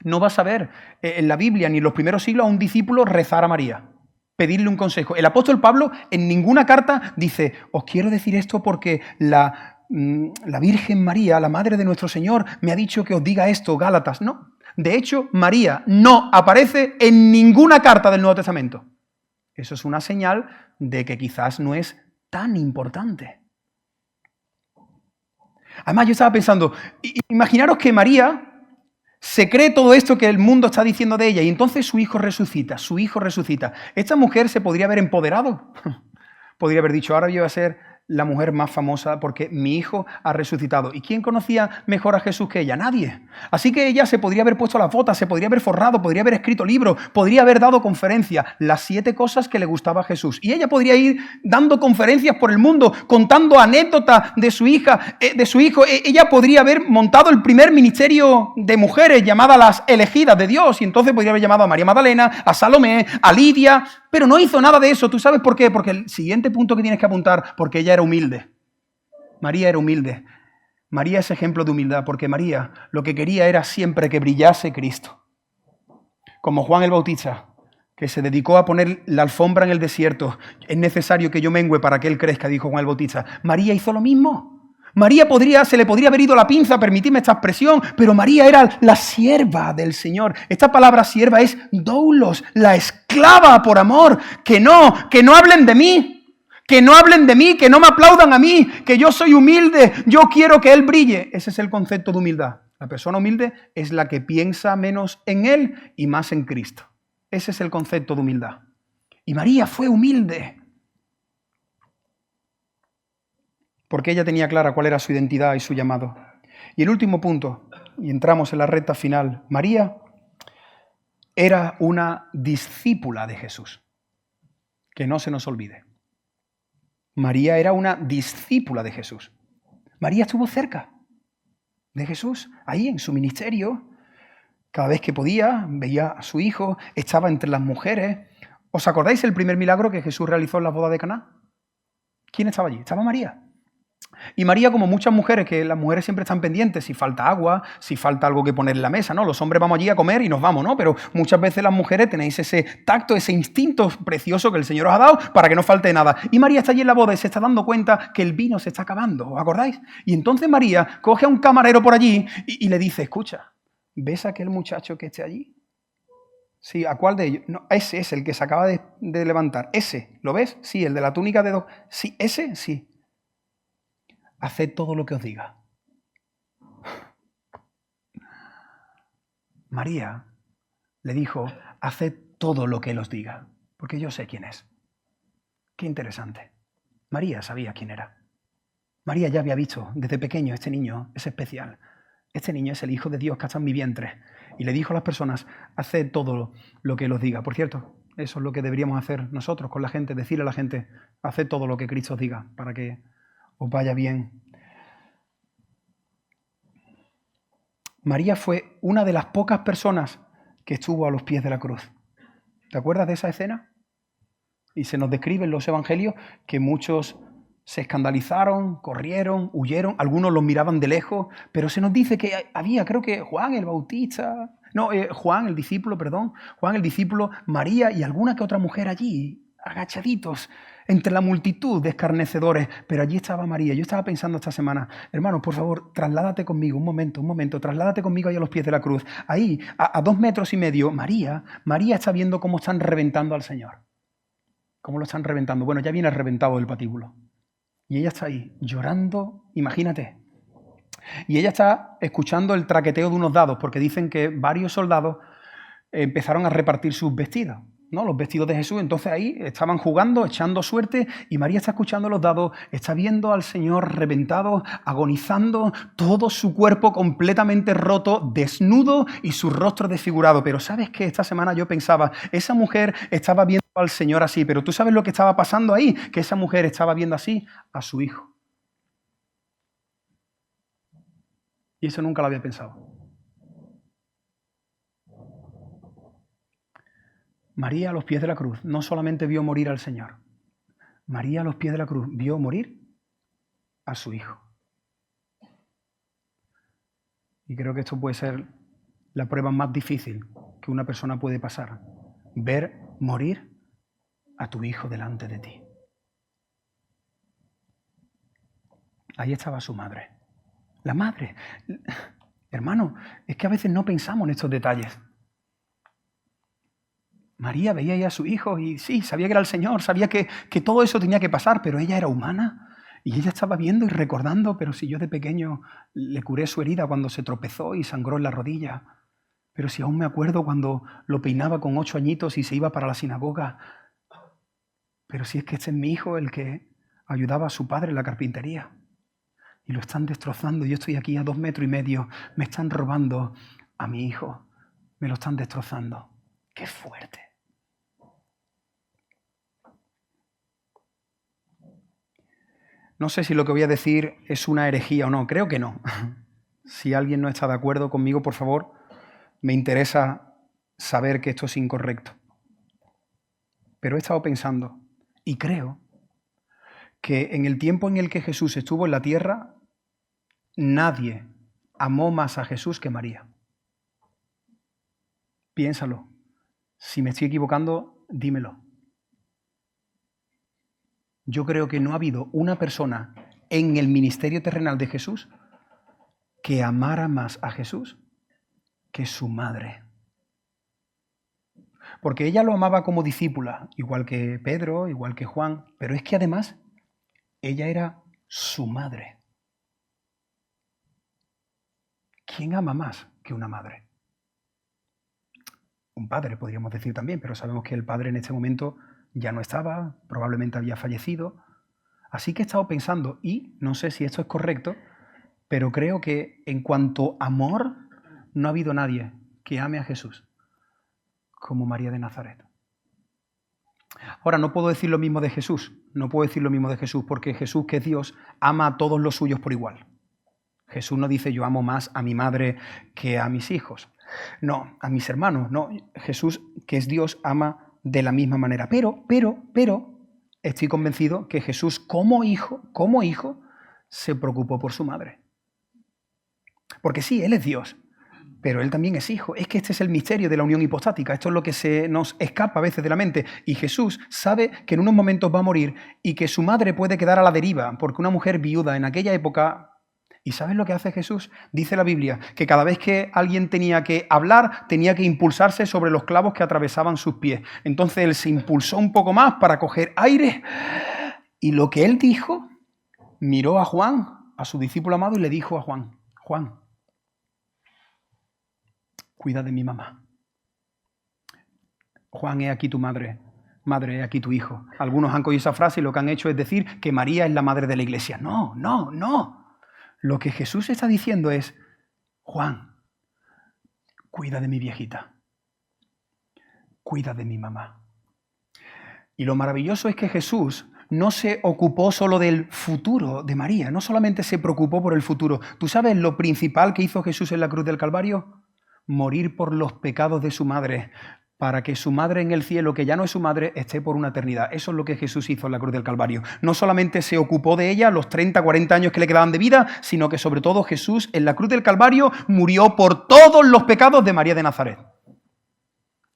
No vas a ver en la Biblia ni en los primeros siglos a un discípulo rezar a María, pedirle un consejo. El apóstol Pablo en ninguna carta dice, os quiero decir esto porque la Virgen María, la Madre de nuestro Señor, me ha dicho que os diga esto, Gálatas. No. De hecho, María no aparece en ninguna carta del Nuevo Testamento. Eso es una señal de que quizás no es tan importante. Además, yo estaba pensando, imaginaros que María se cree todo esto que el mundo está diciendo de ella y entonces su hijo resucita. Esta mujer se podría haber empoderado. Podría haber dicho, ahora yo voy a ser la mujer más famosa porque mi hijo ha resucitado. ¿Y quién conocía mejor a Jesús que ella? Nadie. Así que ella se podría haber puesto las botas, se podría haber forrado, podría haber escrito libros, podría haber dado conferencias, las 7 cosas que le gustaba a Jesús. Y ella podría ir dando conferencias por el mundo, contando anécdotas de su hija, de su hijo. Ella podría haber montado el primer ministerio de mujeres llamada las elegidas de Dios. Y entonces podría haber llamado a María Magdalena, a Salomé, a Lidia. Pero no hizo nada de eso. ¿Tú sabes por qué? Porque el siguiente punto que tienes que apuntar, porque ella era humilde. María era humilde. María es ejemplo de humildad, porque María lo que quería era siempre que brillase Cristo. Como Juan el Bautista, que se dedicó a poner la alfombra en el desierto. Es necesario que yo mengüe para que él crezca, dijo Juan el Bautista. María hizo lo mismo. María se le podría haber ido la pinza, permitidme esta expresión, pero María era la sierva del Señor. Esta palabra sierva es doulos, la esclava por amor. Que no hablen de mí, que no hablen de mí, que no me aplaudan a mí, que yo soy humilde, yo quiero que Él brille. Ese es el concepto de humildad. La persona humilde es la que piensa menos en Él y más en Cristo. Ese es el concepto de humildad. Y María fue humilde. Porque ella tenía clara cuál era su identidad y su llamado. Y el último punto, y entramos en la recta final, María era una discípula de Jesús. Que no se nos olvide. María era una discípula de Jesús. María estuvo cerca de Jesús, ahí en su ministerio. Cada vez que podía, veía a su hijo, estaba entre las mujeres. ¿Os acordáis el primer milagro que Jesús realizó en la boda de Caná? ¿Quién estaba allí? Estaba María. Y María, como muchas mujeres, que las mujeres siempre están pendientes si falta agua, si falta algo que poner en la mesa, ¿no? Los hombres vamos allí a comer y nos vamos, ¿no? Pero muchas veces las mujeres tenéis ese tacto, ese instinto precioso que el Señor os ha dado para que no falte nada. Y María está allí en la boda y se está dando cuenta que el vino se está acabando, ¿os acordáis? Y entonces María coge a un camarero por allí y le dice, escucha, ¿ves a aquel muchacho que esté allí? Sí, ¿a cuál de ellos? No, ese es el que se acaba de levantar. Ese, ¿lo ves? Sí, el de la túnica de dos. Sí, ese, sí. Haced todo lo que os diga. María le dijo, haced todo lo que él os diga, porque yo sé quién es. Qué interesante. María sabía quién era. María ya había visto desde pequeño, este niño es especial. Este niño es el Hijo de Dios que está en mi vientre. Y le dijo a las personas, haced todo lo que él os diga. Por cierto, eso es lo que deberíamos hacer nosotros con la gente, decirle a la gente, haced todo lo que Cristo os diga, para que os vaya bien. María fue una de las pocas personas que estuvo a los pies de la cruz. ¿Te acuerdas de esa escena? Y se nos describe en los evangelios que muchos se escandalizaron, corrieron, huyeron, algunos los miraban de lejos, pero se nos dice que había, creo que Juan el discípulo, María y alguna que otra mujer allí, agachaditos, entre la multitud de escarnecedores, pero allí estaba María. Yo estaba pensando esta semana, hermanos, por favor, trasládate conmigo, un momento, trasládate conmigo ahí a los pies de la cruz. Ahí, a 2,5 metros, María está viendo cómo están reventando al Señor. ¿Cómo lo están reventando? Bueno, ya viene reventado el patíbulo. Y ella está ahí, llorando, imagínate. Y ella está escuchando el traqueteo de unos dados, porque dicen que varios soldados empezaron a repartir sus vestidos, ¿no? Los vestidos de Jesús. Entonces ahí estaban jugando, echando suerte, y María está escuchando los dados, está viendo al Señor reventado, agonizando, todo su cuerpo completamente roto, desnudo y su rostro desfigurado. Pero ¿sabes qué? Esta semana yo pensaba, esa mujer estaba viendo al Señor así, pero ¿tú sabes lo que estaba pasando ahí? Que esa mujer estaba viendo así a su hijo. Y eso nunca lo había pensado. María a los pies de la cruz no solamente vio morir al Señor. María a los pies de la cruz vio morir a su hijo. Y creo que esto puede ser la prueba más difícil que una persona puede pasar. Ver morir a tu hijo delante de ti. Ahí estaba su madre. La madre. Hermano, es que a veces no pensamos en estos detalles. María veía ahí a su hijo y sí, sabía que era el Señor, sabía que todo eso tenía que pasar, pero ella era humana. Y ella estaba viendo y recordando, pero si yo de pequeño le curé su herida cuando se tropezó y sangró en la rodilla. Pero si aún me acuerdo cuando lo peinaba con 8 añitos y se iba para la sinagoga. Pero si es que este es mi hijo el que ayudaba a su padre en la carpintería. Y lo están destrozando. Yo estoy aquí a 2,5 metros. Me están robando a mi hijo. Me lo están destrozando. ¡Qué fuerte! No sé si lo que voy a decir es una herejía o no. Creo que no. Si alguien no está de acuerdo conmigo, por favor, me interesa saber que esto es incorrecto. Pero he estado pensando y creo que en el tiempo en el que Jesús estuvo en la tierra, nadie amó más a Jesús que María. Piénsalo. Si me estoy equivocando, dímelo. Yo creo que no ha habido una persona en el ministerio terrenal de Jesús que amara más a Jesús que su madre. Porque ella lo amaba como discípula, igual que Pedro, igual que Juan, pero es que además ella era su madre. ¿Quién ama más que una madre? Un padre, podríamos decir también, pero sabemos que el padre en este momento ya no estaba, probablemente había fallecido. Así que he estado pensando, y no sé si esto es correcto, pero creo que en cuanto a amor, no ha habido nadie que ame a Jesús como María de Nazaret. Ahora, no puedo decir lo mismo de Jesús, porque Jesús, que es Dios, ama a todos los suyos por igual. Jesús no dice yo amo más a mi madre que a mis hijos. No, a mis hermanos, no. Jesús, que es Dios, ama de la misma manera. Pero, estoy convencido que Jesús como hijo, se preocupó por su madre. Porque sí, Él es Dios, pero Él también es hijo. Es que este es el misterio de la unión hipostática. Esto es lo que se nos escapa a veces de la mente. Y Jesús sabe que en unos momentos va a morir y que su madre puede quedar a la deriva, porque una mujer viuda en aquella época... ¿Y sabes lo que hace Jesús? Dice la Biblia que cada vez que alguien tenía que hablar, tenía que impulsarse sobre los clavos que atravesaban sus pies. Entonces Él se impulsó un poco más para coger aire. Y lo que Él dijo, miró a Juan, a su discípulo amado, y le dijo a Juan, Juan, cuida de mi mamá. Juan, he aquí tu madre. Madre, he aquí tu hijo. Algunos han cogido esa frase y lo que han hecho es decir que María es la madre de la iglesia. No. Lo que Jesús está diciendo es, Juan, cuida de mi viejita. Cuida de mi mamá. Y lo maravilloso es que Jesús no se ocupó solo del futuro de María, no solamente se preocupó por el futuro. ¿Tú sabes lo principal que hizo Jesús en la cruz del Calvario? Morir por los pecados de su madre, para que su madre en el cielo, que ya no es su madre, esté por una eternidad. Eso es lo que Jesús hizo en la cruz del Calvario. No solamente se ocupó de ella los 30, 40 años que le quedaban de vida, sino que sobre todo Jesús en la cruz del Calvario murió por todos los pecados de María de Nazaret.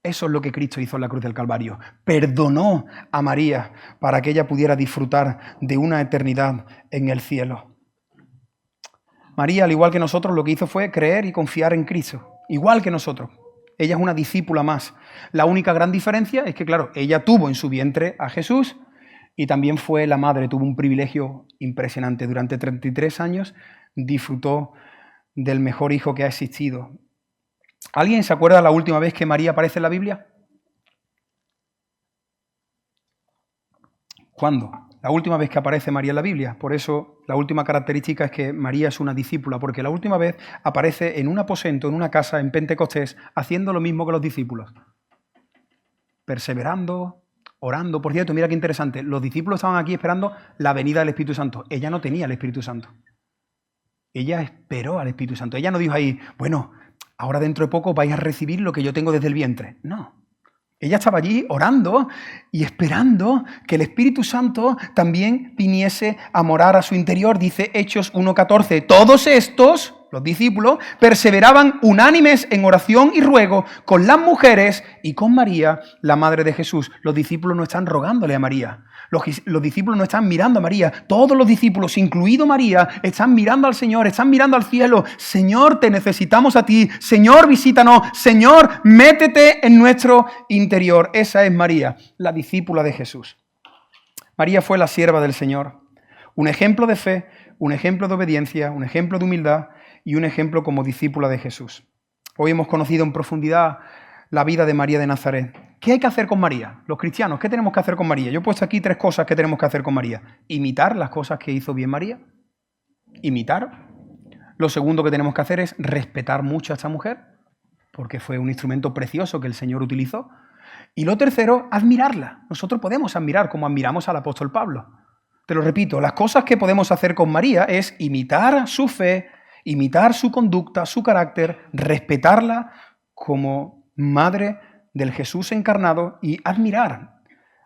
Eso es lo que Cristo hizo en la cruz del Calvario. Perdonó a María para que ella pudiera disfrutar de una eternidad en el cielo. María, al igual que nosotros, lo que hizo fue creer y confiar en Cristo. Igual que nosotros. Ella es una discípula más. La única gran diferencia es que, claro, ella tuvo en su vientre a Jesús y también fue la madre, tuvo un privilegio impresionante. Durante 33 años disfrutó del mejor hijo que ha existido. ¿Alguien se acuerda la última vez que María aparece en la Biblia? ¿Cuándo? La última vez que aparece María en la Biblia. Por eso la última característica es que María es una discípula, porque la última vez aparece en un aposento, en una casa, en Pentecostés, haciendo lo mismo que los discípulos. Perseverando, orando. Por cierto, mira qué interesante, los discípulos estaban aquí esperando la venida del Espíritu Santo. Ella no tenía el Espíritu Santo. Ella esperó al Espíritu Santo. Ella no dijo ahí, bueno, ahora dentro de poco vais a recibir lo que yo tengo desde el vientre. No. Ella estaba allí orando y esperando que el Espíritu Santo también viniese a morar a su interior. Dice Hechos 1:14. Todos estos los discípulos, perseveraban unánimes en oración y ruego con las mujeres y con María, la madre de Jesús. Los discípulos no están rogándole a María. Los discípulos no están mirando a María. Todos los discípulos, incluido María, están mirando al Señor, están mirando al cielo. Señor, te necesitamos a ti. Señor, visítanos. Señor, métete en nuestro interior. Esa es María, la discípula de Jesús. María fue la sierva del Señor. Un ejemplo de fe, un ejemplo de obediencia, un ejemplo de humildad y un ejemplo como discípula de Jesús. Hoy hemos conocido en profundidad la vida de María de Nazaret. ¿Qué hay que hacer con María? Los cristianos, ¿qué tenemos que hacer con María? Yo he puesto aquí 3 cosas que tenemos que hacer con María. Imitar las cosas que hizo bien María. Imitar. Lo segundo que tenemos que hacer es respetar mucho a esta mujer, porque fue un instrumento precioso que el Señor utilizó. Y lo tercero, admirarla. Nosotros podemos admirar como admiramos al apóstol Pablo. Te lo repito, las cosas que podemos hacer con María es imitar su fe, imitar su conducta, su carácter, respetarla como madre del Jesús encarnado y admirar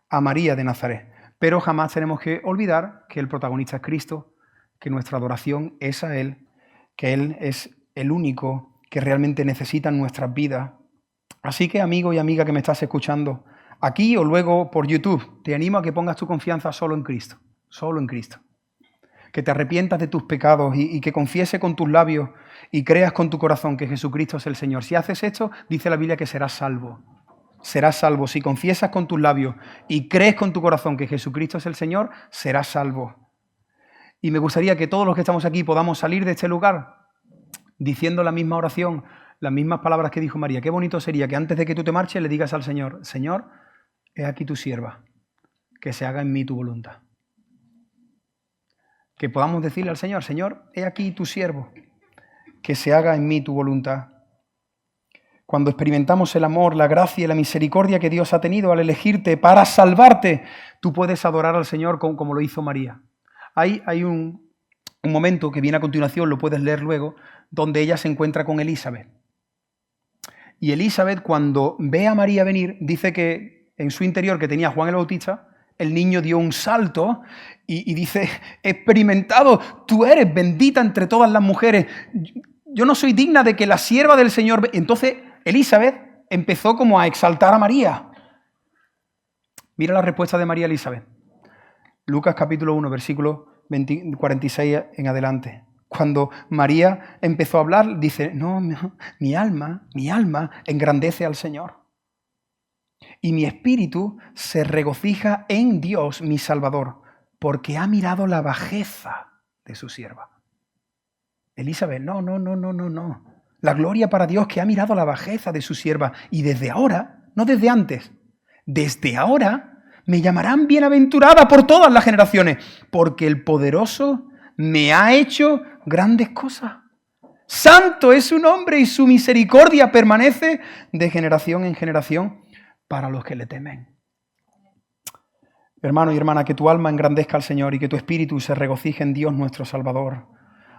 a María de Nazaret. Pero jamás tenemos que olvidar que el protagonista es Cristo, que nuestra adoración es a Él, que Él es el único que realmente necesita en nuestras vidas. Así que, amigo y amiga que me estás escuchando, aquí o luego por YouTube, te animo a que pongas tu confianza solo en Cristo, solo en Cristo. Que te arrepientas de tus pecados y que confiese con tus labios y creas con tu corazón que Jesucristo es el Señor. Si haces esto, dice la Biblia que serás salvo. Serás salvo. Si confiesas con tus labios y crees con tu corazón que Jesucristo es el Señor, serás salvo. Y me gustaría que todos los que estamos aquí podamos salir de este lugar diciendo la misma oración, las mismas palabras que dijo María. Qué bonito sería que antes de que tú te marches le digas al Señor: Señor, he aquí tu sierva, que se haga en mí tu voluntad. Que podamos decirle al Señor: Señor, he aquí tu siervo, que se haga en mí tu voluntad. Cuando experimentamos el amor, la gracia y la misericordia que Dios ha tenido al elegirte para salvarte, tú puedes adorar al Señor como lo hizo María. Hay un momento que viene a continuación, lo puedes leer luego, donde ella se encuentra con Elizabeth. Y Elizabeth, cuando ve a María venir, dice que en su interior, que tenía Juan el Bautista, el niño dio un salto y dice: experimentado, tú eres bendita entre todas las mujeres. Yo no soy digna de que la sierva del Señor... Entonces Elizabeth empezó como a exaltar a María. Mira la respuesta de María Elizabeth. Lucas capítulo 1, versículo 46 en adelante. Cuando María empezó a hablar, dice: no, mi alma engrandece al Señor. Y mi espíritu se regocija en Dios, mi Salvador, porque ha mirado la bajeza de su sierva. Elizabeth, no. La gloria para Dios, que ha mirado la bajeza de su sierva. Y desde ahora, no desde antes, desde ahora me llamarán bienaventurada por todas las generaciones, porque el poderoso me ha hecho grandes cosas. Santo es su nombre y su misericordia permanece de generación en generación para los que le temen. Hermano y hermana, que tu alma engrandezca al Señor y que tu espíritu se regocije en Dios nuestro Salvador.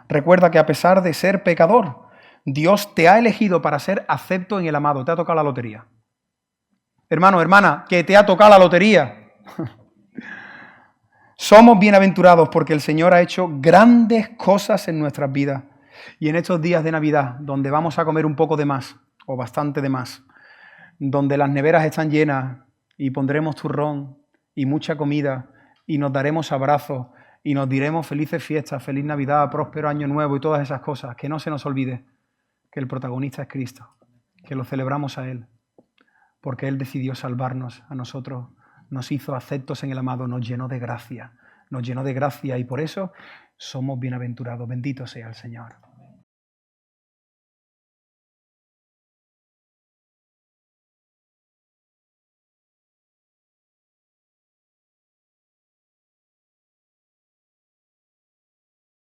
Recuerda que a pesar de ser pecador, Dios te ha elegido para ser acepto en el amado. Te ha tocado la lotería. Hermano, hermana, que te ha tocado la lotería. Somos bienaventurados porque el Señor ha hecho grandes cosas en nuestras vidas. Y en estos días de Navidad, donde vamos a comer un poco de más, o bastante de más, donde las neveras están llenas y pondremos turrón y mucha comida y nos daremos abrazos y nos diremos felices fiestas, feliz Navidad, próspero año nuevo y todas esas cosas, que no se nos olvide que el protagonista es Cristo, que lo celebramos a Él, porque Él decidió salvarnos a nosotros, nos hizo aceptos en el amado, nos llenó de gracia y por eso somos bienaventurados. Bendito sea el Señor.